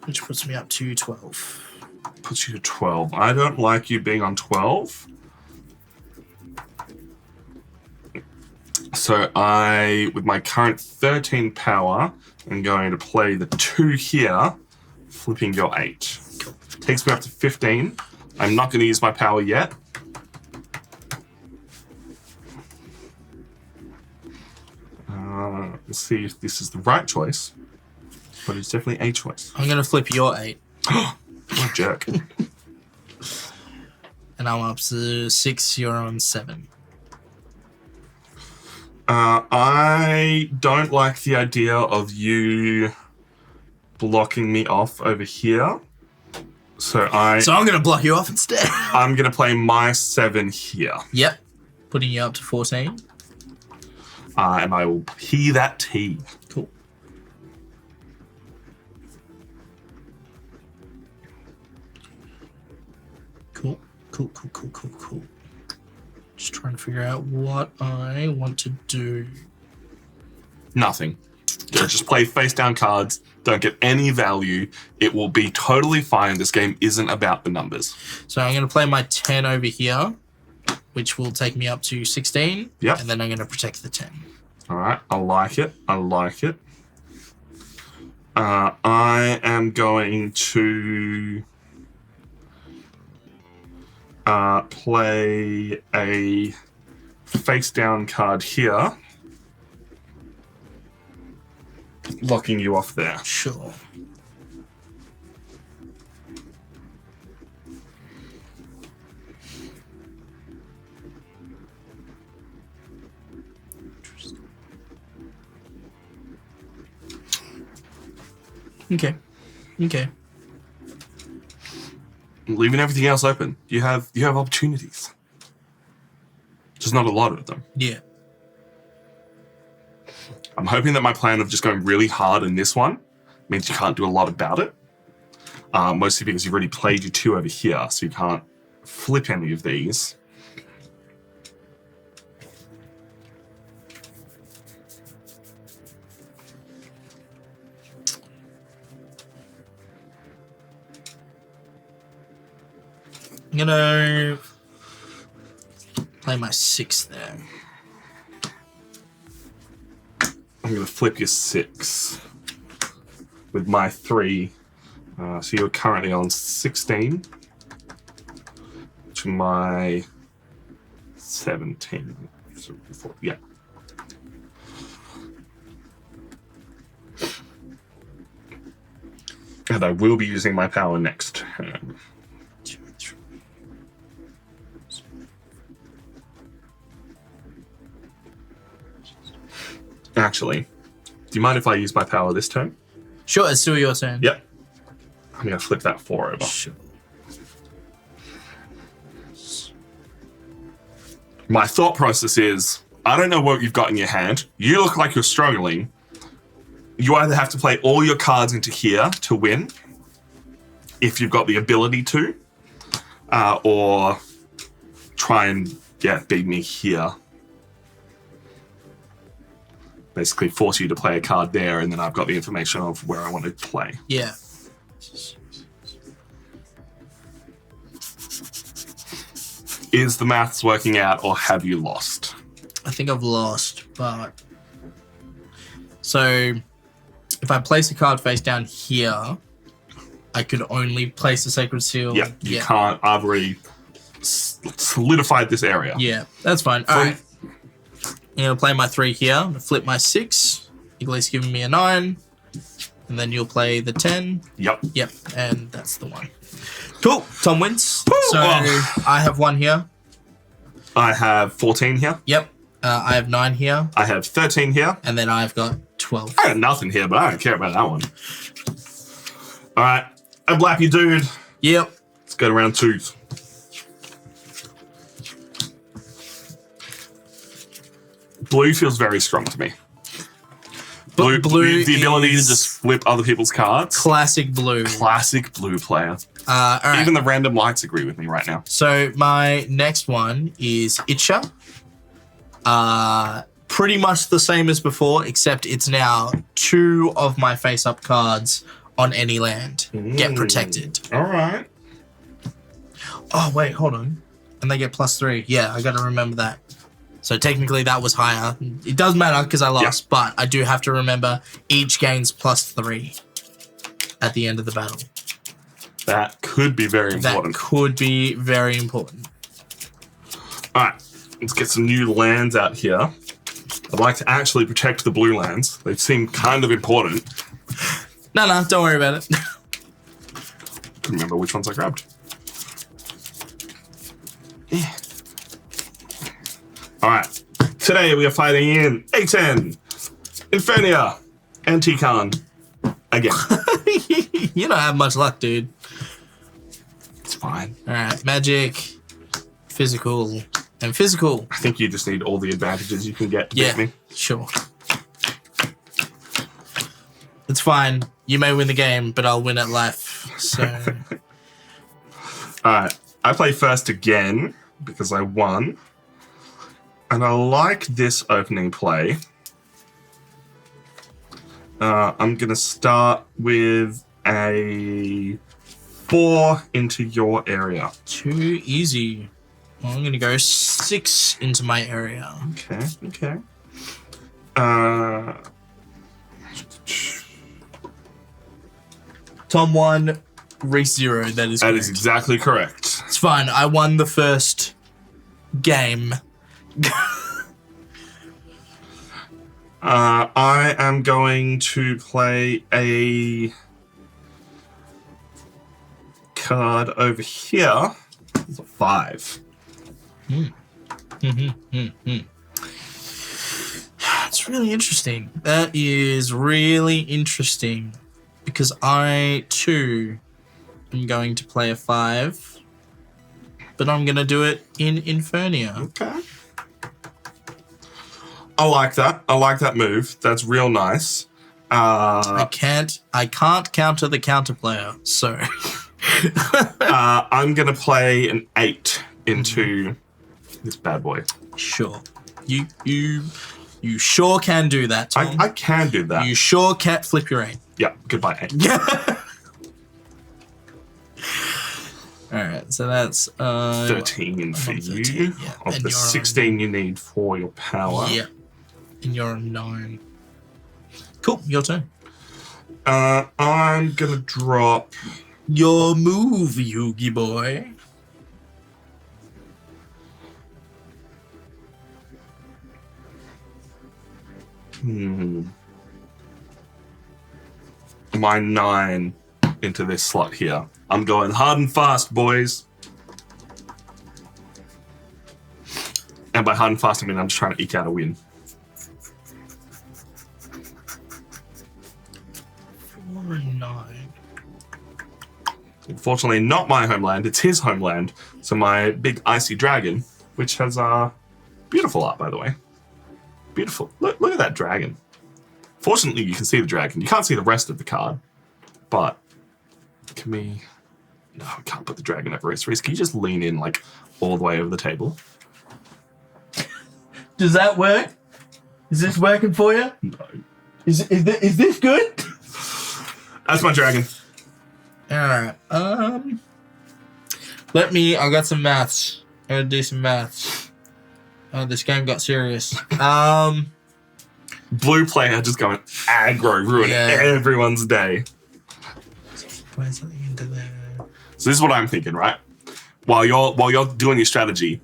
B: Which puts me up to 12.
A: Puts you to 12. I don't like you being on 12. So with my current 13 power, I'm going to play the 2 here, flipping your 8.
B: Cool.
A: Takes me up to 15. I'm not going to use my power yet. Let's see if this is the right choice, but it's definitely a choice.
B: I'm going to flip your 8.
A: What a jerk.
B: And I'm up to 6, you're on 7.
A: I don't like the idea of you blocking me off over here. So I'm
B: going to block you off instead.
A: I'm going to play my 7 here.
B: Yep. Putting you up to 14.
A: And I will pee that tea.
B: Cool. Cool. Just trying to figure out what I want to do.
A: Nothing. Just play face down cards. Don't get any value. It will be totally fine. This game isn't about the numbers.
B: So I'm going to play my 10 over here, which will take me up to 16.
A: Yep.
B: And then I'm going to protect the 10.
A: All right. I like it. I am going to play a face down card here, locking you off there.
B: Sure. Okay.
A: Leaving everything else open. You have opportunities. Just not a lot of them.
B: Yeah.
A: I'm hoping that my plan of just going really hard in this one means you can't do a lot about it. Mostly because you've already played your 2 over here, so you can't flip any of these.
B: I'm gonna play my 6 there.
A: I'm going to flip your 6 with my 3. So you're currently on 16. To my 17. So yeah. And I will be using my power next turn. Actually, do you mind if I use my power this turn?
B: Sure, it's still your turn.
A: Yep. I'm going to flip that 4 over.
B: Sure.
A: My thought process is, I don't know what you've got in your hand. You look like you're struggling. You either have to play all your cards into here to win, if you've got the ability to, or try and beat me here. Basically force you to play a card there, and then I've got the information of where I want to play.
B: Yeah.
A: Is the maths working out, or have you lost?
B: I think I've lost, but... So, if I place a card face down here, I could only place a Sacred Seal.
A: Yeah, you can't. I've already solidified this area.
B: Yeah, that's fine. All right. I'm going to play my 3 here. I'm going to flip my 6. Eagle's giving me a 9. And then you'll play the 10.
A: Yep.
B: Yep, and that's the one. Cool. Tom wins.
A: Woo!
B: So I have 1 here.
A: I have 14 here.
B: Yep. I have 9 here.
A: I have 13 here.
B: And then I've got 12.
A: I got nothing here, but I don't care about that one. All right. I'm Blappy Dude.
B: Yep.
A: Let's go to round 2. Blue feels very strong to me. Blue the ability to just flip other people's cards.
B: Classic blue.
A: Classic blue player.
B: All right.
A: Even the random lights agree with me right now.
B: So my next one is Itcha. Pretty much the same as before, except it's now 2 of my face-up cards on any land get protected.
A: All right.
B: Oh, wait, hold on. And they get +3. Yeah, I got to remember that. So technically that was higher. It does matter because I lost, but I do have to remember each gains +3 at the end of the battle.
A: That could be very important.
B: That could be very important.
A: All right, let's get some new lands out here. I'd like to actually protect the blue lands. They seem kind of important.
B: No, don't worry about it.
A: Couldn't remember which ones I grabbed. Yeah. All right, today we are fighting in A10, Infernia, Anticon, again.
B: You don't have much luck, dude.
A: It's fine.
B: All right, magic, physical, and physical.
A: I think you just need all the advantages you can get to beat me.
B: Sure. It's fine. You may win the game, but I'll win at life. So.
A: All right, I play first again because I won. And I like this opening play. I'm going to start with a 4 into your area.
B: Too easy. Well, I'm going to go 6 into my area.
A: Okay.
B: Tom 1, Rhys 0. That is correct.
A: That is exactly correct.
B: It's fine. I won the first game.
A: I am going to play a card over here. It's a 5.
B: It's really interesting. That is really interesting because I too am going to play a 5, but I'm going to do it in Infernia.
A: Okay. I like that. I like that move. That's real nice.
B: I can't counter the counter player, so
A: I'm gonna play an 8 into this bad boy.
B: sure. You sure can do that, Tom.
A: I can do that.
B: You sure can't flip your 8.
A: Yeah, goodbye 8.
B: Yeah. Alright, so that's
A: 13 for you.
B: 13, yeah.
A: Of
B: And
A: the
B: you're
A: 16 you need for your power.
B: Yeah. And you're a 9. Cool, your turn.
A: I'm gonna drop
B: Your move, Yugi boy.
A: my 9 into this slot here. I'm going hard and fast, boys. And by hard and fast, I mean I'm just trying to eke out a win.
B: 4 and 9.
A: Unfortunately, not my homeland. It's his homeland. So my big icy dragon, which has beautiful art, by the way. Beautiful. Look at that dragon. Fortunately, you can see the dragon. You can't see the rest of the card. But can we... No, we can't put the dragon over Rhys. Rhys, can you just lean in like all the way over the table?
B: Does that work? Is this working for you?
A: No.
B: Is this good?
A: That's my dragon.
B: Alright. I got some maths. I gotta do some maths. Oh, this game got serious.
A: Blue player just going aggro, ruining everyone's day.
B: Put something into there.
A: So this is what I'm thinking, right? While you're doing your strategy,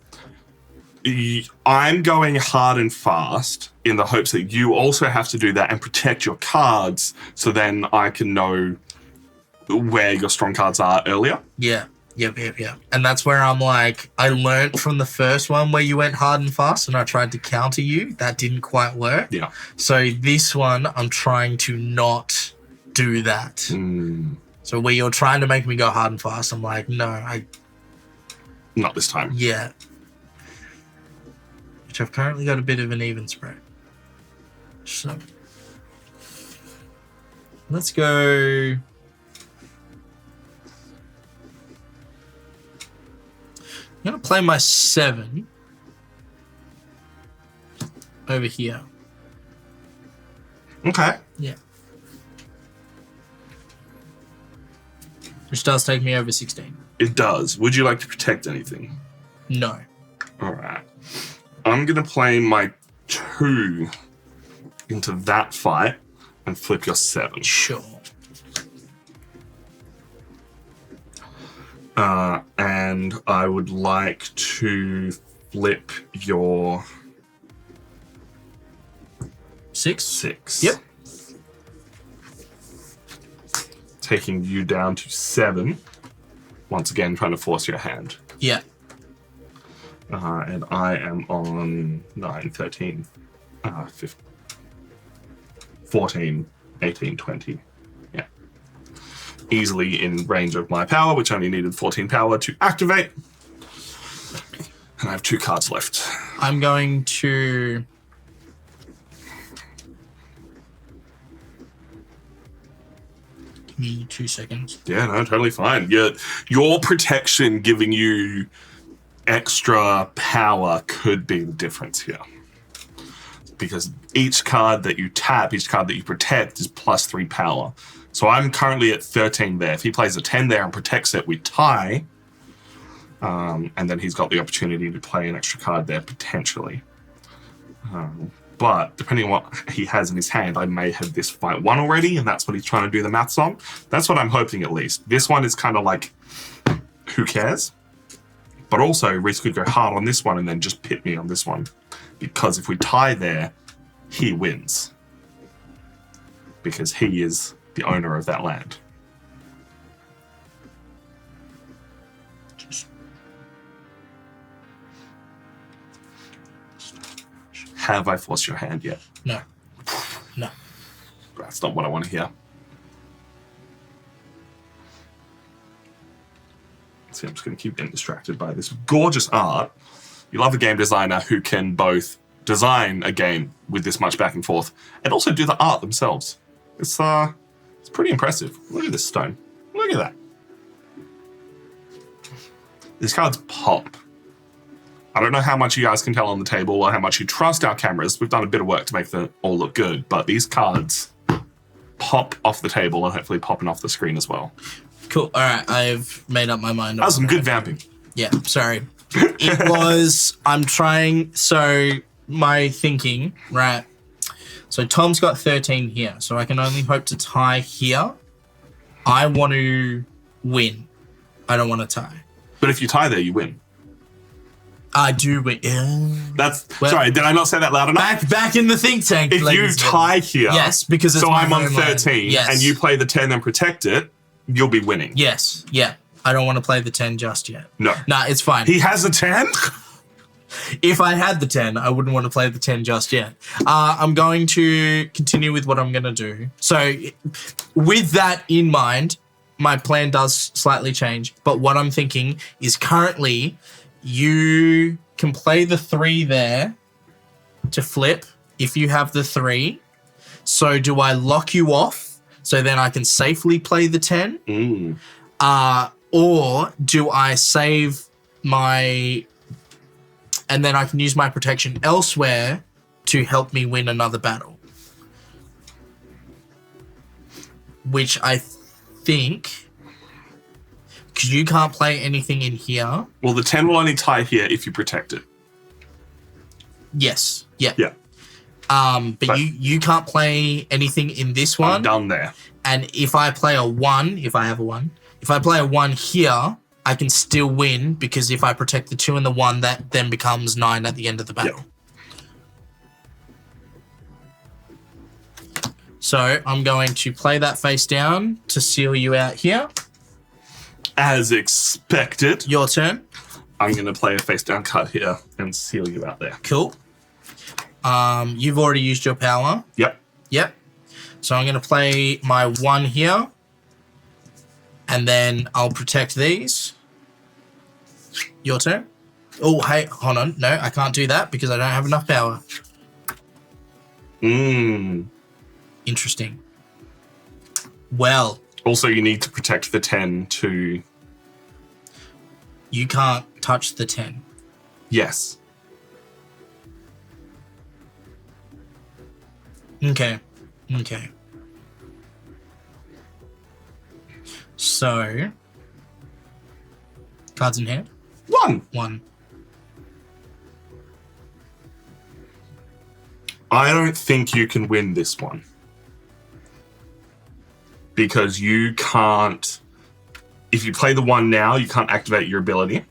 A: I'm going hard and fast in the hopes that you also have to do that and protect your cards, so then I can know where your strong cards are earlier.
B: Yeah. Yep. And that's where I'm like, I learned from the first one where you went hard and fast and I tried to counter you. That didn't quite work.
A: Yeah.
B: So this one, I'm trying to not do that. So where you're trying to make me go hard and fast, I'm like, no,
A: Not this time.
B: yeah. Which I've currently got a bit of an even spread. So let's go. I'm going to play my 7 over here.
A: Okay.
B: Yeah. Which does take me over 16.
A: It does. Would you like to protect anything?
B: No.
A: All right. I'm going to play my 2 into that fight and flip your 7.
B: Sure.
A: And I would like to flip your
B: 6.
A: Yep. Taking you down to 7. Once again, trying to force your hand.
B: Yeah.
A: And I am on 9, 13, 15, 14, 18, 20. Yeah. Easily in range of my power, which only needed 14 power to activate. And I have 2 cards left.
B: I'm going to... Give me 2 seconds.
A: Yeah, no, totally fine. Your protection giving you extra power could be the difference here. Because each card that you tap, each card that you protect is plus 3 power. So I'm currently at 13 there. If he plays a 10 there and protects it, we tie. And then he's got the opportunity to play an extra card there, potentially. But depending on what he has in his hand, I may have this fight won already, and that's what he's trying to do the maths on. That's what I'm hoping, at least. This one is kind of like, who cares? But also, Rhys could go hard on this one and then just pit me on this one. Because if we tie there, he wins. Because he is the owner of that land. Have I forced your hand yet?
B: No. No.
A: That's not what I want to hear. See, I'm just going to keep getting distracted by this gorgeous art. You love a game designer who can both design a game with this much back and forth and also do the art themselves. It's pretty impressive. Look at this stone. Look at that. These cards pop. I don't know how much you guys can tell on the table or how much you trust our cameras. We've done a bit of work to make them all look good, but these cards pop off the table and hopefully popping off the screen as well.
B: Cool. All right, I've made up my mind.
A: That was some good vamping.
B: Yeah, sorry. It was, I'm trying, so my thinking, right? So Tom's got 13 here, so I can only hope to tie here. I want to win. I don't want to tie.
A: But if you tie there, you win.
B: I do win.
A: Sorry, did I not say that loud enough?
B: Back in the think tank.
A: If you tie here,
B: yes, because it's
A: so
B: my
A: I'm on
B: homeland.
A: 13,
B: yes.
A: and you play the 10 and protect it, you'll be winning.
B: Yes, yeah. I don't want to play the 10 just yet.
A: No.
B: Nah, it's fine.
A: He has a 10?
B: If I had the 10, I wouldn't want to play the 10 just yet. I'm going to continue with what I'm going to do. So with that in mind, my plan does slightly change. But what I'm thinking is currently you can play the 3 there to flip if you have the 3. So do I lock you off so then I can safely play the 10? Or do I save my... and then I can use my protection elsewhere to help me win another battle? Which I think... because you can't play anything in here.
A: Well, the 10 will only tie here if you protect it.
B: Yes. Yeah.
A: Yeah.
B: But you can't play anything in this one.
A: I'm done there.
B: And if I play a 1, if I have a 1, if I play a 1 here, I can still win because if I protect the 2 and the 1, that then becomes 9 at the end of the battle. Yep. So I'm going to play that face down to seal you out here.
A: As expected.
B: Your turn.
A: I'm going to play a face down card here and seal you out there.
B: Cool. You've already used your power.
A: Yep.
B: Yep. So I'm going to play my 1 here. And then I'll protect these. Your turn. Oh, hey, hold on. No, I can't do that because I don't have enough power. Interesting. Well.
A: Also, you need to protect the 10 to...
B: You can't touch the 10.
A: Yes.
B: Okay. Okay. So... cards in hand? 1.
A: I don't think you can win this one. Because you can't... if you play the 1 now, you can't activate your ability.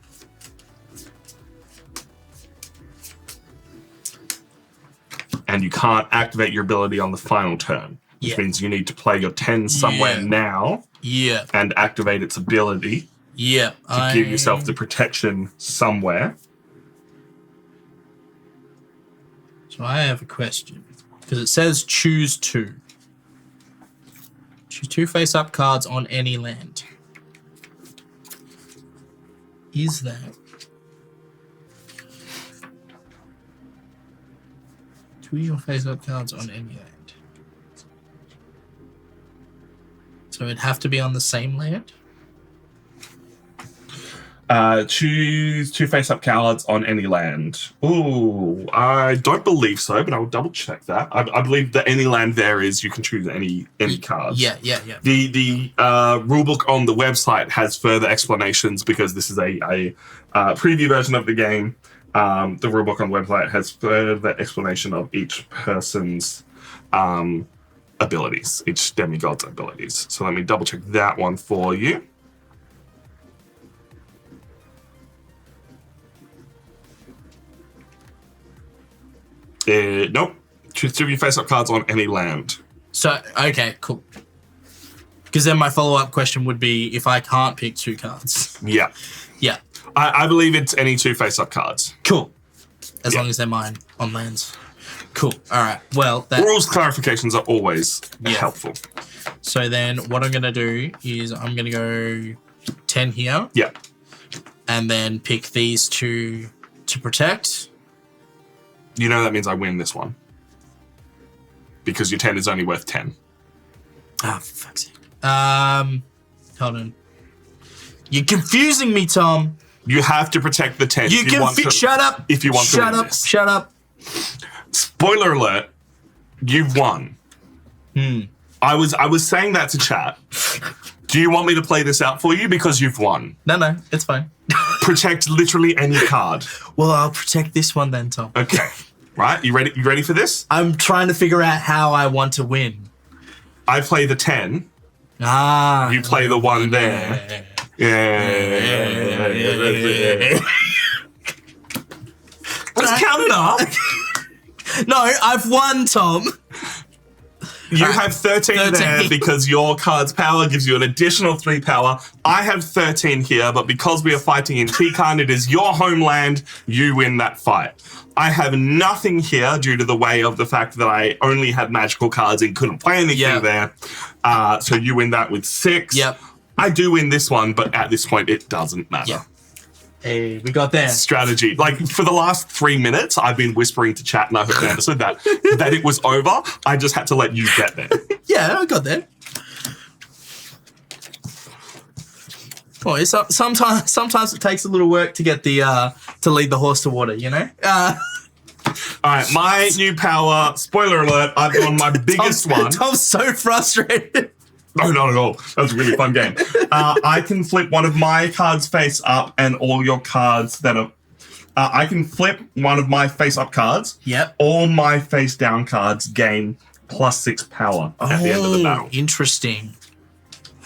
A: And you can't activate your ability on the final turn. Which means you need to play your 10 somewhere now.
B: Yeah.
A: And activate its ability.
B: Yeah.
A: To give yourself the protection somewhere.
B: So I have a question. Because it says choose 2. Choose 2 face-up cards on any land. Is that... choose your face-up cards on any land. So it'd have to be on the same land?
A: Choose 2 face-up cards on any land. Ooh, I don't believe so, but I will double check that. I believe that any land there is you can choose any cards.
B: Yeah.
A: The rulebook on the website has further explanations because this is a preview version of the game. The rulebook on the website has further explanation of each person's abilities, each demigod's abilities. So let me double check that one for you. Nope. Choose 2 of your face-up cards on any land.
B: So, okay, cool. Because then my follow-up question would be if I can't pick 2 cards.
A: Yeah.
B: Yeah.
A: I believe it's any 2 face-up cards.
B: Cool. As long as they're mine on lands. Cool. All right. Well, that...
A: rules clarifications are always helpful.
B: So then what I'm going to do is I'm going to go 10 here.
A: Yeah.
B: And then pick these 2 to protect.
A: You know that means I win this one. Because your 10 is only worth 10.
B: Ah, for fuck's sake. Hold on. You're confusing me, Tom.
A: You have to protect the 10.
B: Shut up.
A: If you want to win this.
B: Shut up.
A: Spoiler alert, you've won. I was saying that to chat. Do you want me to play this out for you? Because you've won.
B: No, it's fine.
A: Protect literally any card.
B: Well, I'll protect this one then, Tom.
A: Okay. Right? You ready? You ready for this?
B: I'm trying to figure out how I want to win.
A: I play the 10.
B: Ah.
A: You play the 1 there. Yeah. Let's count it up.
B: No, I've won, Tom.
A: You have 13 there because your card's power gives you an additional 3 power. I have 13 here, but because we are fighting in Tikan, it is your homeland. You win that fight. I have nothing here due to the way of the fact that I only had magical cards and couldn't play anything there. So you win that with 6.
B: Yep.
A: I do win this one, but at this point, it doesn't matter.
B: Yep. Hey, we got there.
A: Strategy. Like, for the last 3 minutes, I've been whispering to chat, and I hope they understood that it was over. I just had to let you get there.
B: Yeah, I got there. Boy, sometimes it takes a little work to get the to lead the horse to water, you know?
A: All right, my new power, spoiler alert, I've gone my biggest one.
B: Tom's so frustrated.
A: No, not at all. That was a really fun game. I can flip one of my cards face up and all your cards that are... I can flip one of my face up cards.
B: Yep.
A: All my face down cards gain +6 power at the end of the battle.
B: Interesting.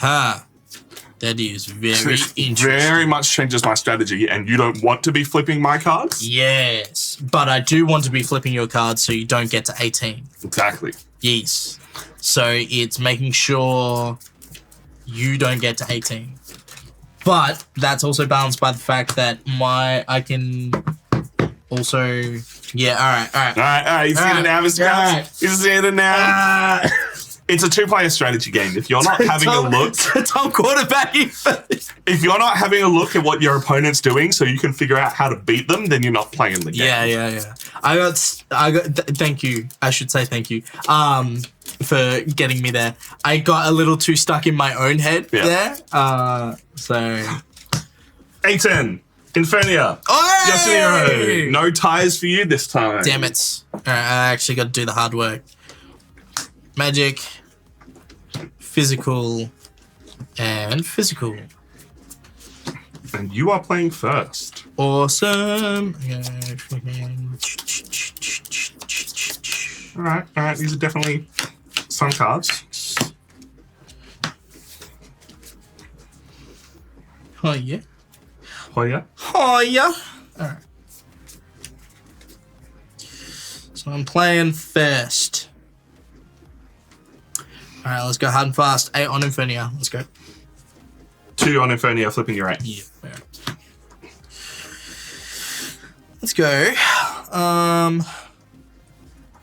B: That is very interesting.
A: Very much changes my strategy, and you don't want to be flipping my cards?
B: Yes, but I do want to be flipping your cards so you don't get to 18.
A: Exactly.
B: Yes. So it's making sure you don't get to 18. But that's also balanced by the fact that I can also... Yeah, all right.
A: All right. You see it now, Mr. Krabs? You see it now? It's a 2-player strategy game. If you're not having a look...
B: Tom quarterbacking first.
A: If you're not having a look at what your opponent's doing so you can figure out how to beat them, then you're not playing the game.
B: Yeah. Thank you. I should say thank you. For getting me there. I got a little too stuck in my own head there. So...
A: 18. Infernia. Yasuniro. No ties for you this time.
B: Damn it. Alright, I actually got to do the hard work. Magic. Physical. And physical.
A: And you are playing first.
B: Awesome.
A: Alright. These are definitely some cards.
B: Oh, yeah.
A: Hoya.
B: Alright. So I'm playing first. Alright, let's go hard and fast. 8 on Infernia. Let's go.
A: 2 on Infernia, flipping your 8.
B: Yeah. Let's go.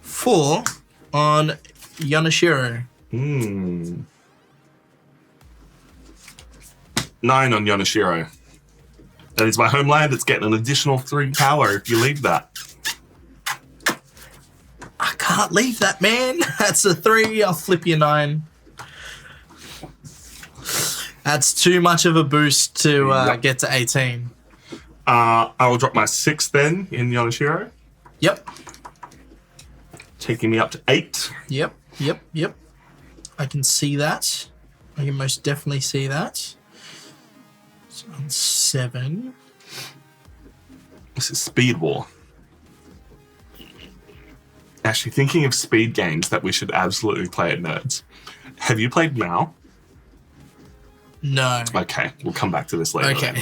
B: 4 on Yanashiro.
A: 9 on Yanashiro. That is my homeland. It's getting an additional 3 power if you leave that.
B: I can't leave that, man. That's a 3. I'll flip you 9. That's too much of a boost to get to 18.
A: I will drop my 6 then in Yanashiro.
B: Yep.
A: Taking me up to 8.
B: Yep. I can see that. I can most definitely see that. So on 7.
A: This is Speed War. Actually, thinking of speed games that we should absolutely play at Nerds. Have you played Mao?
B: No.
A: Okay, we'll come back to this later.
B: Okay.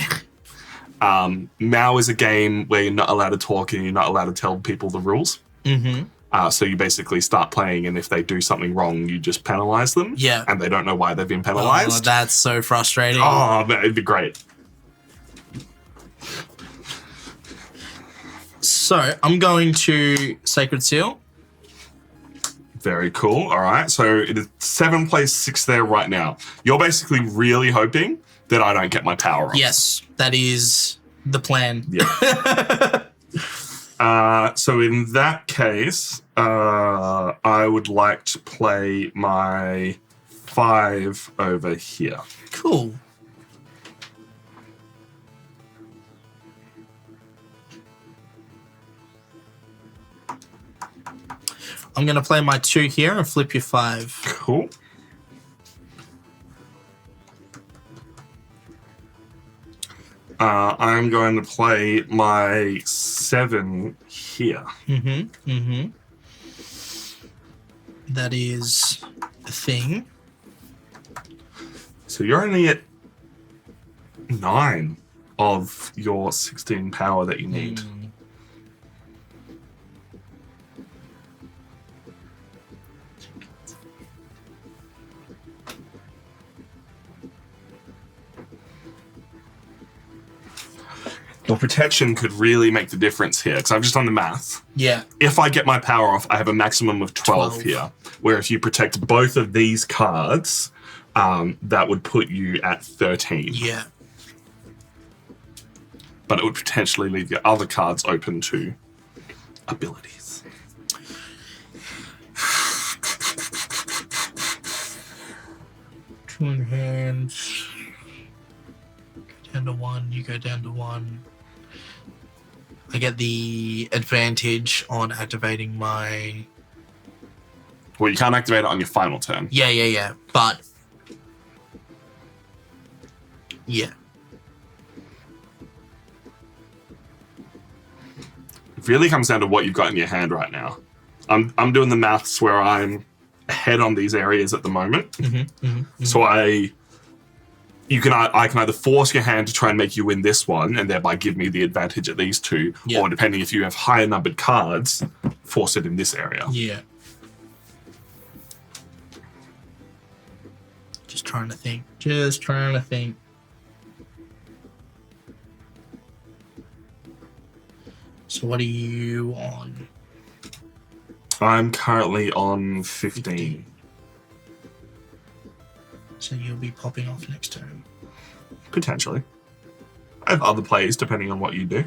A: Mao is a game where you're not allowed to talk and you're not allowed to tell people the rules.
B: Mm-hmm.
A: So you basically start playing, and if they do something wrong, you just penalize them.
B: Yeah.
A: And they don't know why they've been penalized.
B: Oh, that's so frustrating.
A: Oh, it'd be great.
B: So I'm going to Sacred Seal.
A: Very cool. All right. So it is 7 plays 6 there right now. You're basically really hoping that I don't get my power off.
B: Yes, that is the plan.
A: Yeah. So in that case, I would like to play my 5 over here.
B: Cool. I'm going to play my 2 here and flip your 5.
A: Cool. I'm going to play my 7 here.
B: That is a thing.
A: So you're only at 9 of your 16 power that you need. Your protection could really make the difference here, because I've just done the math.
B: Yeah.
A: If I get my power off, I have a maximum of 12 here. Where if you protect both of these cards, that would put you at 13.
B: Yeah.
A: But it would potentially leave your other cards open to abilities.
B: Two hands. Go down to 1. You go down to 1. I get the advantage on activating my...
A: Well, you can't activate it on your final turn.
B: Yeah. But... yeah.
A: It really comes down to what you've got in your hand right now. I'm doing the maths where I'm ahead on these areas at the moment. So I can either force your hand to try and make you win this one and thereby give me the advantage at these 2, or depending if you have higher numbered cards, force it in this area.
B: Yeah. Just trying to think. So what are you on?
A: I'm currently on 15.
B: So you'll be popping off next turn.
A: Potentially. I have other plays depending on what you do.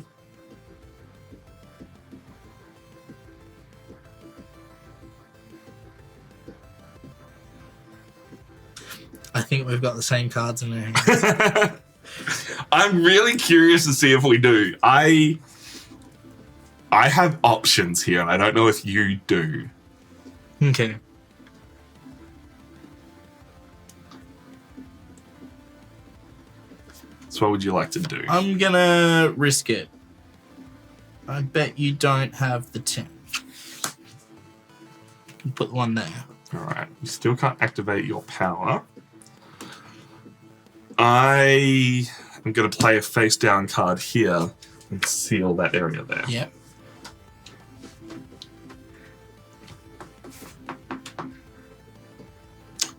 B: I think we've got the same cards in our hands.
A: I'm really curious to see if we do. I have options here, and I don't know if you do.
B: Okay.
A: So what would you like to do?
B: I'm gonna risk it. I bet you don't have the 10. Put 1 there.
A: Alright, you still can't activate your power. I am going to play a face down card here and seal that area there.
B: Yep.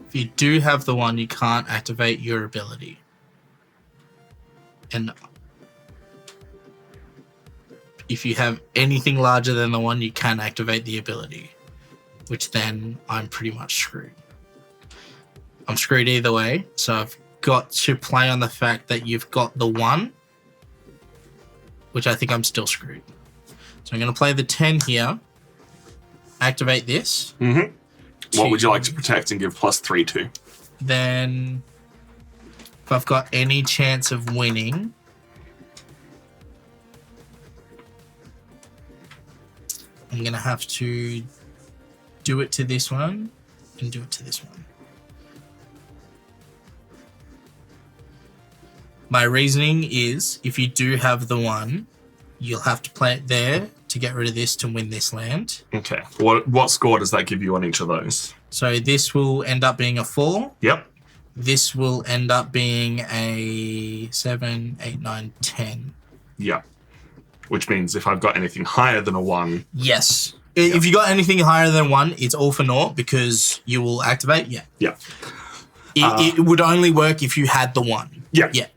B: If you do have the 1, you can't activate your ability. And if you have anything larger than the 1, you can activate the ability. Which then I'm pretty much screwed. I'm screwed either way, so I've got to play on the fact that you've got the 1, which I think I'm still screwed. So I'm going to play the 10 here, activate this.
A: What would you like to protect and give +3 to?
B: Then, if I've got any chance of winning, I'm going to have to do it to this one and do it to this one. My reasoning is, if you do have the 1, you'll have to play it there to get rid of this to win this land.
A: Okay. What score does that give you on each of those?
B: So this will end up being a 4.
A: Yep.
B: This will end up being a 7, 8, 9, 10.
A: Yep. Which means if I've got anything higher than a 1...
B: Yes. If you got anything higher than 1, it's all for naught because you will activate. Yeah.
A: Yeah.
B: It would only work if you had the 1.
A: Yeah.
B: Yeah.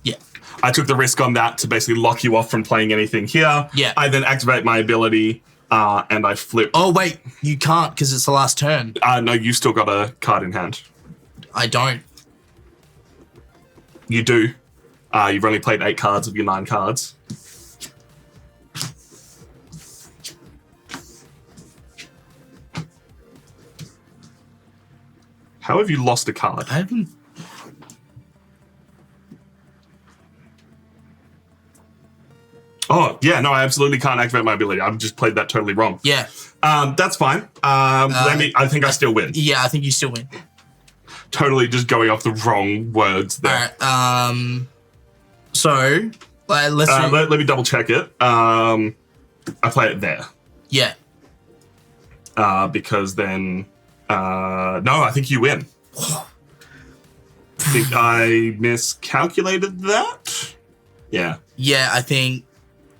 B: Yeah.
A: I took the risk on that to basically lock you off from playing anything here.
B: Yeah.
A: I then activate my ability and I flip.
B: Oh, wait. You can't because it's the last turn.
A: No, you've still got a card in hand.
B: I don't.
A: You do. You've only played 8 cards of your 9 cards. How have you lost a card?
B: I haven't.
A: Oh, yeah, no, I absolutely can't activate my ability. I've just played that totally wrong.
B: Yeah.
A: That's fine. I think I still win.
B: Yeah, I think you still win.
A: Totally just going off the wrong words there.
B: All right. So let's.
A: Let me double check it. I play it there.
B: Yeah.
A: Because then, no, I think you win. I think I miscalculated that. Yeah.
B: Yeah, I think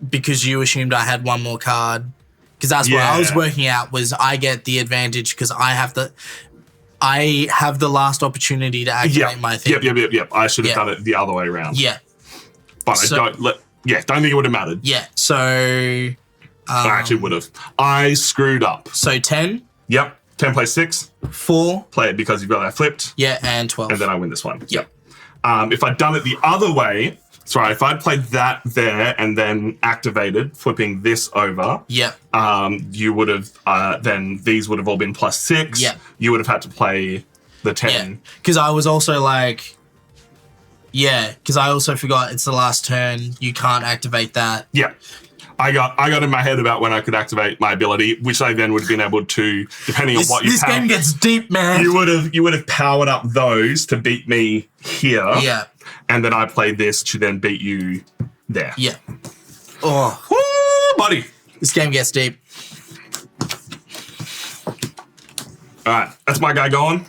B: because you assumed I had one more card. Because that's what I was working out was I get the advantage because I have the last opportunity to activate my thing.
A: Yep. I should have done it the other way around.
B: Yeah.
A: But I don't think it would have mattered.
B: Yeah. So
A: I actually would have. I screwed up.
B: So 10.
A: Yep. 10 plays 6.
B: 4.
A: Play it because you've got that flipped.
B: Yeah, and 12.
A: And then I win this one.
B: Yep.
A: If I'd done it the other way, sorry, if I'd played that there and then activated, flipping this over,
B: yep.
A: You would have, then these would have all been plus 6.
B: Yep.
A: You would have had to play the 10.
B: Yeah. Because I was also like, because I also forgot it's the last turn. You can't activate that.
A: Yeah. I got in my head about when I could activate my ability, which I then would have been able to, depending on what you
B: This game gets deep, man.
A: You would have powered up those to beat me here.
B: Yeah.
A: And then I played this to then beat you there.
B: Yeah. Oh.
A: Woo, buddy.
B: This game gets deep.
A: All right. That's my guy gone.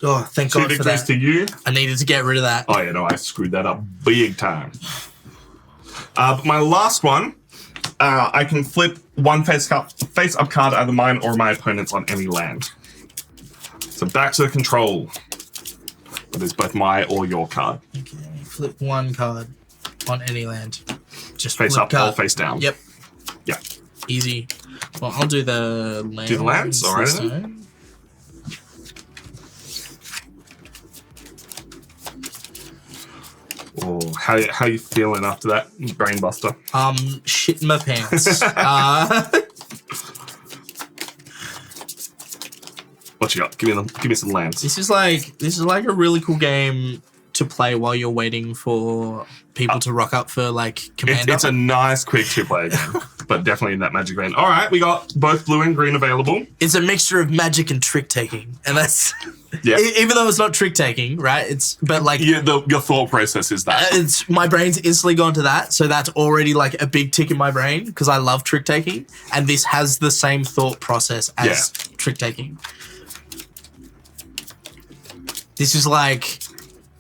B: Oh, thank
A: 2
B: God for
A: victories
B: that.
A: to you.
B: I needed to get rid of that.
A: Oh, yeah, no, I screwed that up big time. But my last one, I can flip one face-up card, either mine or my opponent's, on any land. So back to the control. It is both my or your card.
B: Okay, flip one card on any land. Just
A: Face
B: flip
A: up
B: card.
A: or face down.
B: Yep.
A: Yeah.
B: Easy. Well, I'll do the lands.
A: Do the lands? All right.
B: this time.
A: Oh, how you feeling after that brain buster?
B: Shitting my pants.
A: What you got? Give me some lands.
B: This is like a really cool game to play while you're waiting for people to rock up for like Commander.
A: It's a nice, quick 2-player game, but definitely in that Magic vein. All right, we got both blue and green available.
B: It's a mixture of magic and trick taking, and that's even though it's not trick taking, right? But like
A: your thought process is that
B: it's my brain's instantly gone to that, so that's already like a big tick in my brain because I love trick taking, and this has the same thought process as trick taking. This is like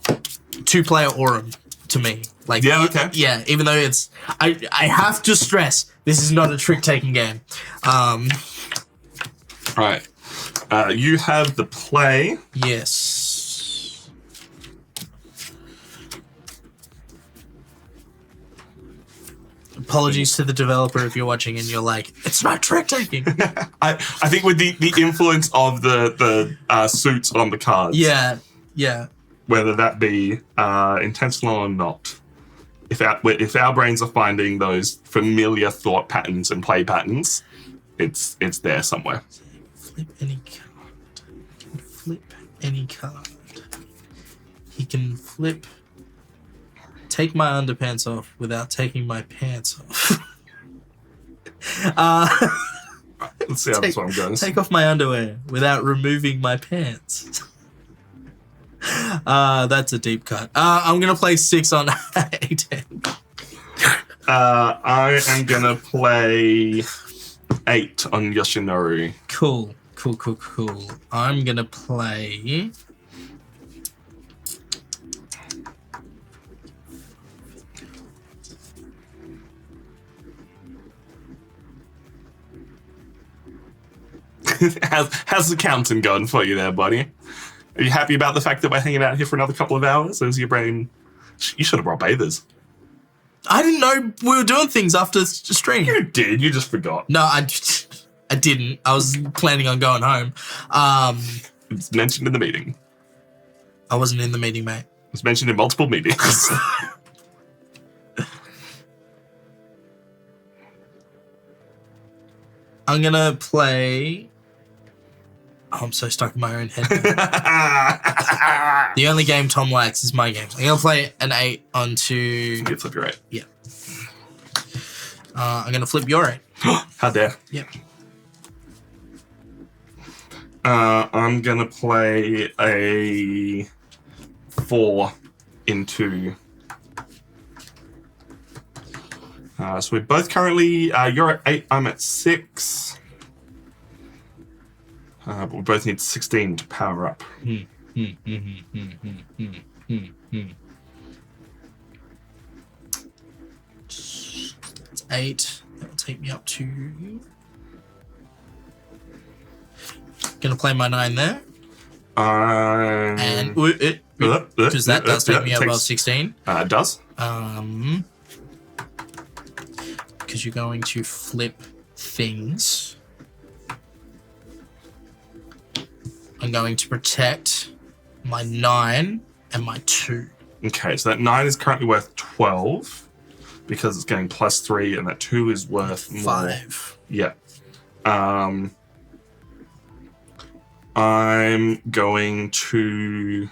B: 2-player Aurum to me. Like even though it's I have to stress this is not a trick-taking game.
A: Right. You have the play.
B: Yes. Apologies to the developer if you're watching and you're like, it's not trick-taking.
A: I think with the influence of the suits on the cards.
B: Yeah.
A: Whether that be intentional or not. If our brains are finding those familiar thought patterns and play patterns, it's there somewhere.
B: Flip any card. Flip any card. He can flip. Take my underpants off without taking my pants off.
A: Let's see how this one goes.
B: Take off my underwear without removing my pants. That's a deep cut. I'm gonna play 6 on A10.
A: I am gonna play 8 on Yoshinori.
B: Cool. I'm gonna play.
A: How's the counting going for you there, buddy? Are you happy about the fact that we're hanging out here for another couple of hours? Or is your brain... You should have brought bathers.
B: I didn't know we were doing things after the stream.
A: You did. You just forgot.
B: No, I didn't. I was planning on going home.
A: It's mentioned in the meeting.
B: I wasn't in the meeting, mate.
A: It was mentioned in multiple meetings.
B: I'm gonna play... I'm so stuck in my own head. The only game Tom likes is my games. I'm going to play an 8 onto...
A: You flip your 8.
B: Yeah. I'm going to flip your 8.
A: How dare.
B: Yep.
A: I'm going to play a 4 into... so we're both currently... you're at 8, I'm at 6. But we both need 16 to power up.
B: It's 8. That will take me up to... Gonna play my 9 there. And... Because that does take me above 16.
A: It does.
B: Because you're going to flip things. I'm going to protect my 9 and my 2.
A: Okay, so that 9 is currently worth 12 because it's getting +3, and that 2 is worth more.
B: 5.
A: Yeah. I'm going to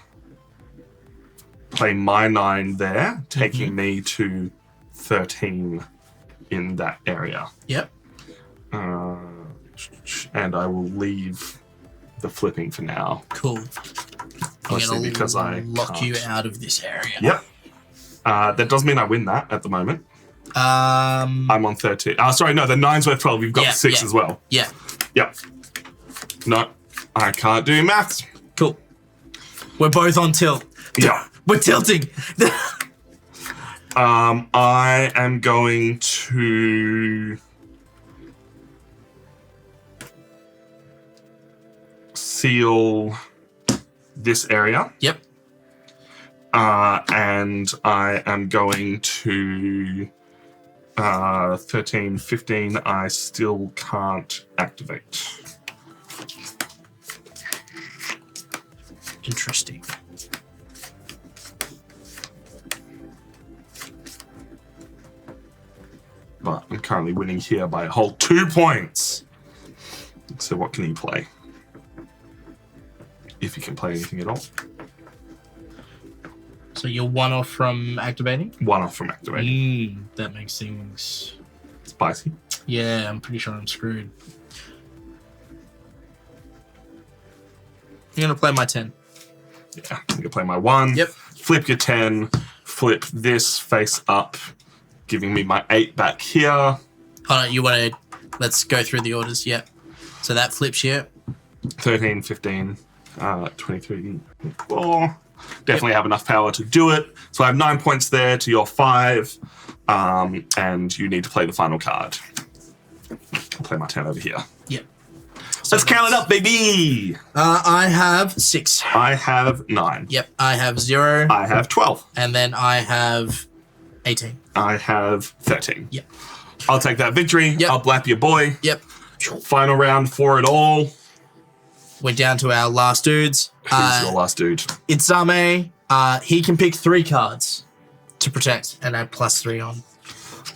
A: play my 9 there, taking me to 13 in that area.
B: Yep.
A: And I will leave the flipping for now.
B: Cool.
A: Mostly because I
B: lock
A: can't.
B: you out of this area.
A: Yep. That does mean I win that at the moment. I'm on 13. Sorry, no, the 9's worth 12. You've got 6 as well.
B: Yeah.
A: Yep. No, I can't do maths.
B: Cool. We're both on tilt.
A: Yeah.
B: We're tilting.
A: I am going to seal this area.
B: Yep.
A: And I am going to 13, 15. I still can't activate.
B: Interesting.
A: But I'm currently winning here by a whole 2 points. So what can he play? If he can play anything at all.
B: So you're 1 off from activating?
A: 1 off from activating.
B: That makes things...
A: Spicy.
B: Yeah, I'm pretty sure I'm screwed. I'm going to play my 10.
A: Yeah, I'm going to play my 1.
B: Yep.
A: Flip your 10. Flip this face up, giving me my 8 back here.
B: Hold on, you want to... Let's go through the orders. Yep. So that flips here.
A: 13, 15, 23, 24. Definitely have enough power to do it. So I have 9 points there to your 5. And you need to play the final card. I'll play my 10 over here.
B: Yep. So
A: let's count it up, baby!
B: I have 6.
A: I have 9.
B: Yep. I have 0.
A: I have 12.
B: And then I have 18.
A: I have 13.
B: Yep.
A: I'll take that victory.
B: Yep.
A: I'll blap your boy.
B: Yep.
A: Final round for it all.
B: We're down to our last dudes.
A: Who's your last dude?
B: Itzame. He can pick 3 cards to protect and add +3 on.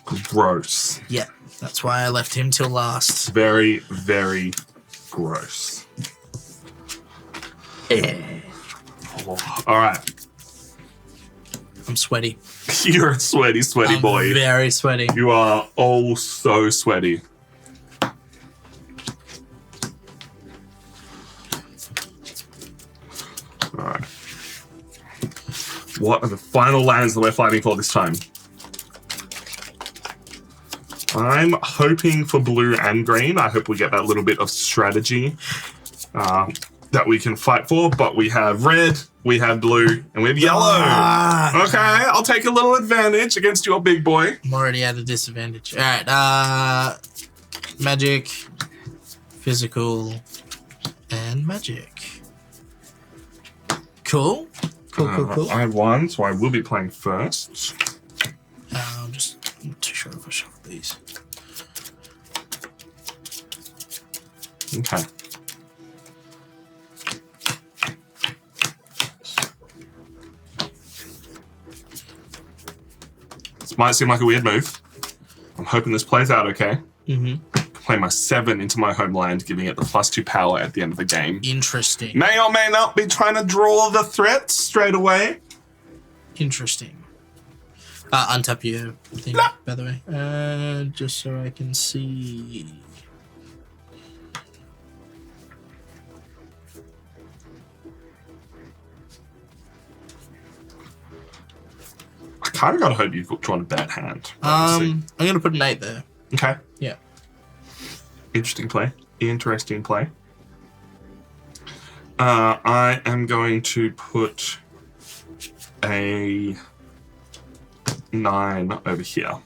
A: Gross.
B: Yeah, that's why I left him till last.
A: Very, very gross. Oh, all right.
B: I'm sweaty.
A: You're a sweaty, sweaty boy.
B: Very sweaty.
A: You are oh so sweaty. All right. What are the final lands that we're fighting for this time? I'm hoping for blue and green. I hope we get that little bit of strategy that we can fight for. But we have red, we have blue, and we have yellow. Okay, I'll take a little advantage against your big boy.
B: I'm already at a disadvantage. All right. Magic, physical, and magic. Cool. Cool.
A: I won, so I will be playing first.
B: I'm not too sure if I shuffle these.
A: Okay. This might seem like a weird move. I'm hoping this plays out okay.
B: Mm-hmm.
A: play my 7 into my homeland, giving it the +2 power at the end of the game.
B: Interesting.
A: May or may not be trying to draw the threats straight away.
B: Interesting. Untap your thing, by the way. Just so I can see.
A: I kind of got to hope you've drawn a bad hand.
B: I'm going to put an 8 there.
A: Okay.
B: Yeah.
A: Interesting play. Interesting play. I am going to put a 9 over here,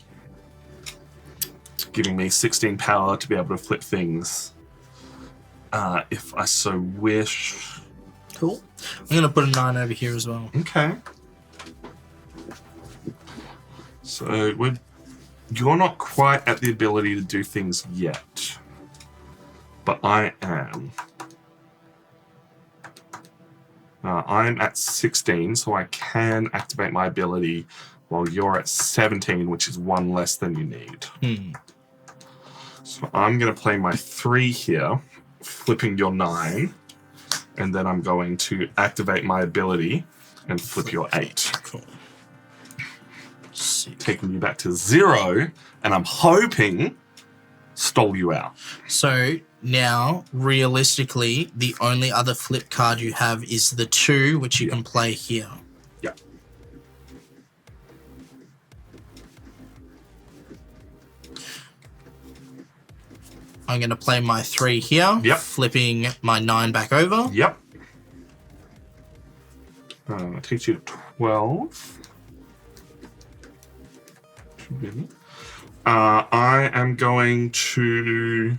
A: giving me 16 power to be able to flip things if I so wish.
B: Cool. I'm going to put a 9 over here as well.
A: Okay. So you're not quite at the ability to do things yet, but I am. I'm at 16, so I can activate my ability while you're at 17, which is 1 less than you need. So I'm going to play my 3 here, flipping your 9, and then I'm going to activate my ability and flip your 8.
B: Cool.
A: Taking you back to 0, and I'm hoping stole you out.
B: So now, realistically, the only other flip card you have is the 2, which you can play here.
A: Yeah.
B: I'm going to play my 3 here, flipping my 9 back over.
A: Yep. Takes you to 12. I am going to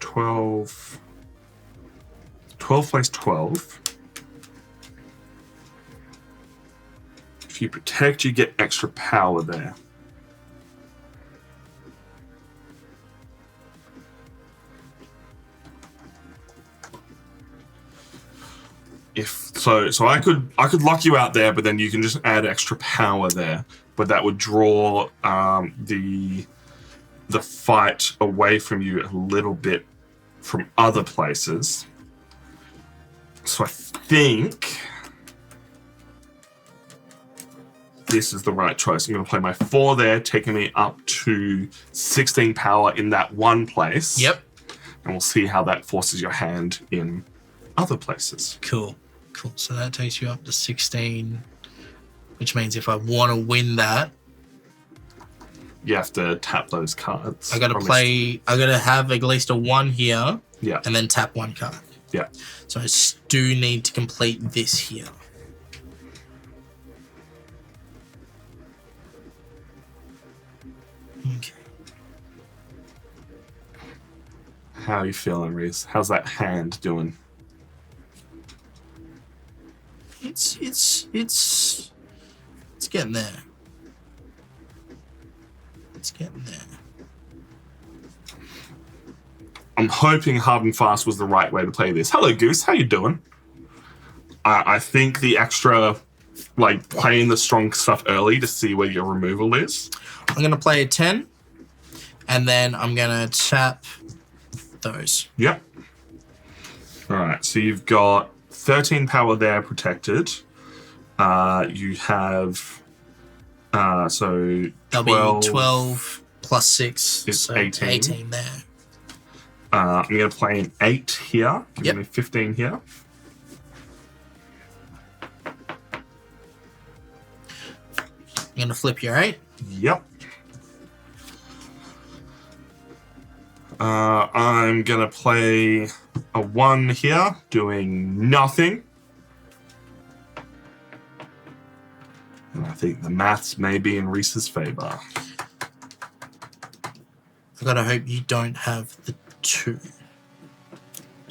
A: 12 plays 12. If you protect, you get extra power there. So I could lock you out there, but then you can just add extra power there. But that would draw the fight away from you a little bit from other places. So I think this is the right choice. I'm going to play my 4 there, taking me up to 16 power in that one place.
B: Yep.
A: And we'll see how that forces your hand in other places.
B: Cool. So that takes you up to 16, which means if I want to win that,
A: you have to tap those cards.
B: I got to have at least a 1 here.
A: Yeah.
B: And then tap 1 card.
A: Yeah.
B: So I do need to complete this here. Okay.
A: How are you feeling, Rhys? How's that hand doing?
B: It's getting there. It's getting there.
A: I'm hoping hard and fast was the right way to play this. Hello, Goose. How you doing? I think the extra, like, playing the strong stuff early to see where your removal is.
B: I'm going to play a 10, and then I'm going to tap those.
A: Yep. All right, so you've got 13 power there protected. You have, so 12.
B: That'll be 12 plus 6.
A: It's
B: so
A: 18.
B: 18 there.
A: I'm going to play an 8 here. Give me 15 here.
B: I'm going to flip your 8.
A: Yep. I'm going to play a 1 here, doing nothing. And I think the maths may be in Rhys's favor.
B: I've got to hope you don't have the 2. So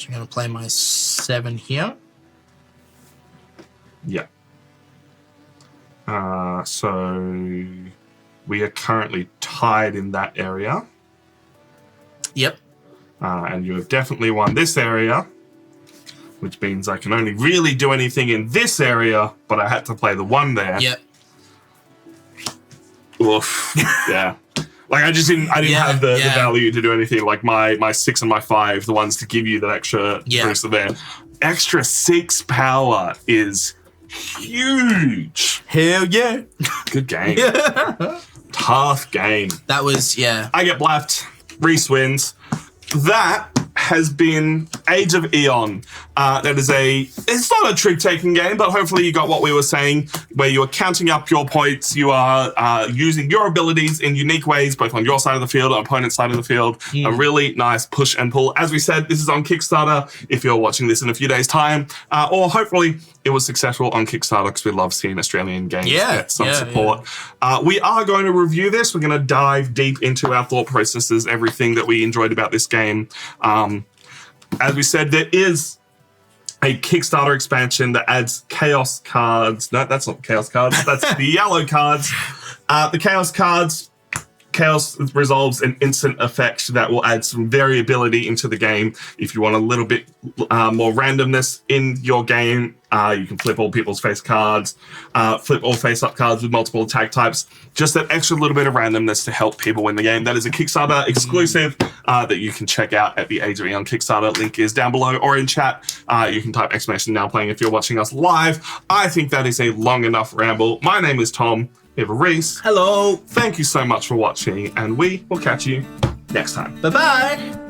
B: I'm going to play my 7 here.
A: Yeah. So we are currently tied in that area.
B: Yep.
A: And you have definitely won this area, which means I can only really do anything in this area, but I had to play the 1 there.
B: Yep.
A: Oof. Yeah. Like I didn't have the value to do anything. Like my 6 and my 5, the ones to give you that extra boost there. Extra 6 power is huge.
B: Hell yeah.
A: Good game. Tough game.
B: That was,
A: I get blapped. Rhys wins. That has been Age of Eon. It's not a trick-taking game, but hopefully you got what we were saying, where you are counting up your points, you are using your abilities in unique ways, both on your side of the field and opponent's side of the field. A really nice push and pull. As we said, this is on Kickstarter, if you're watching this in a few days' time, or hopefully it was successful on Kickstarter, because we love seeing Australian games get some support. We are going to review this. We're going to dive deep into our thought processes, everything that we enjoyed about this game. As we said, there is a Kickstarter expansion that adds chaos cards. No, that's not chaos cards. That's the yellow cards. The chaos cards. Chaos resolves an instant effect that will add some variability into the game. If you want a little bit more randomness in your game, you can flip all people's face cards, flip all face-up cards with multiple attack types. Just that extra little bit of randomness to help people win the game. That is a Kickstarter exclusive that you can check out at the Age of Eon Kickstarter. Link is down below or in chat. You can type !now playing if you're watching us live. I think that is a long enough ramble. My name is Tom. We have Rhys.
B: Hello.
A: Thank you so much for watching, and we will catch you next time.
B: Bye-bye.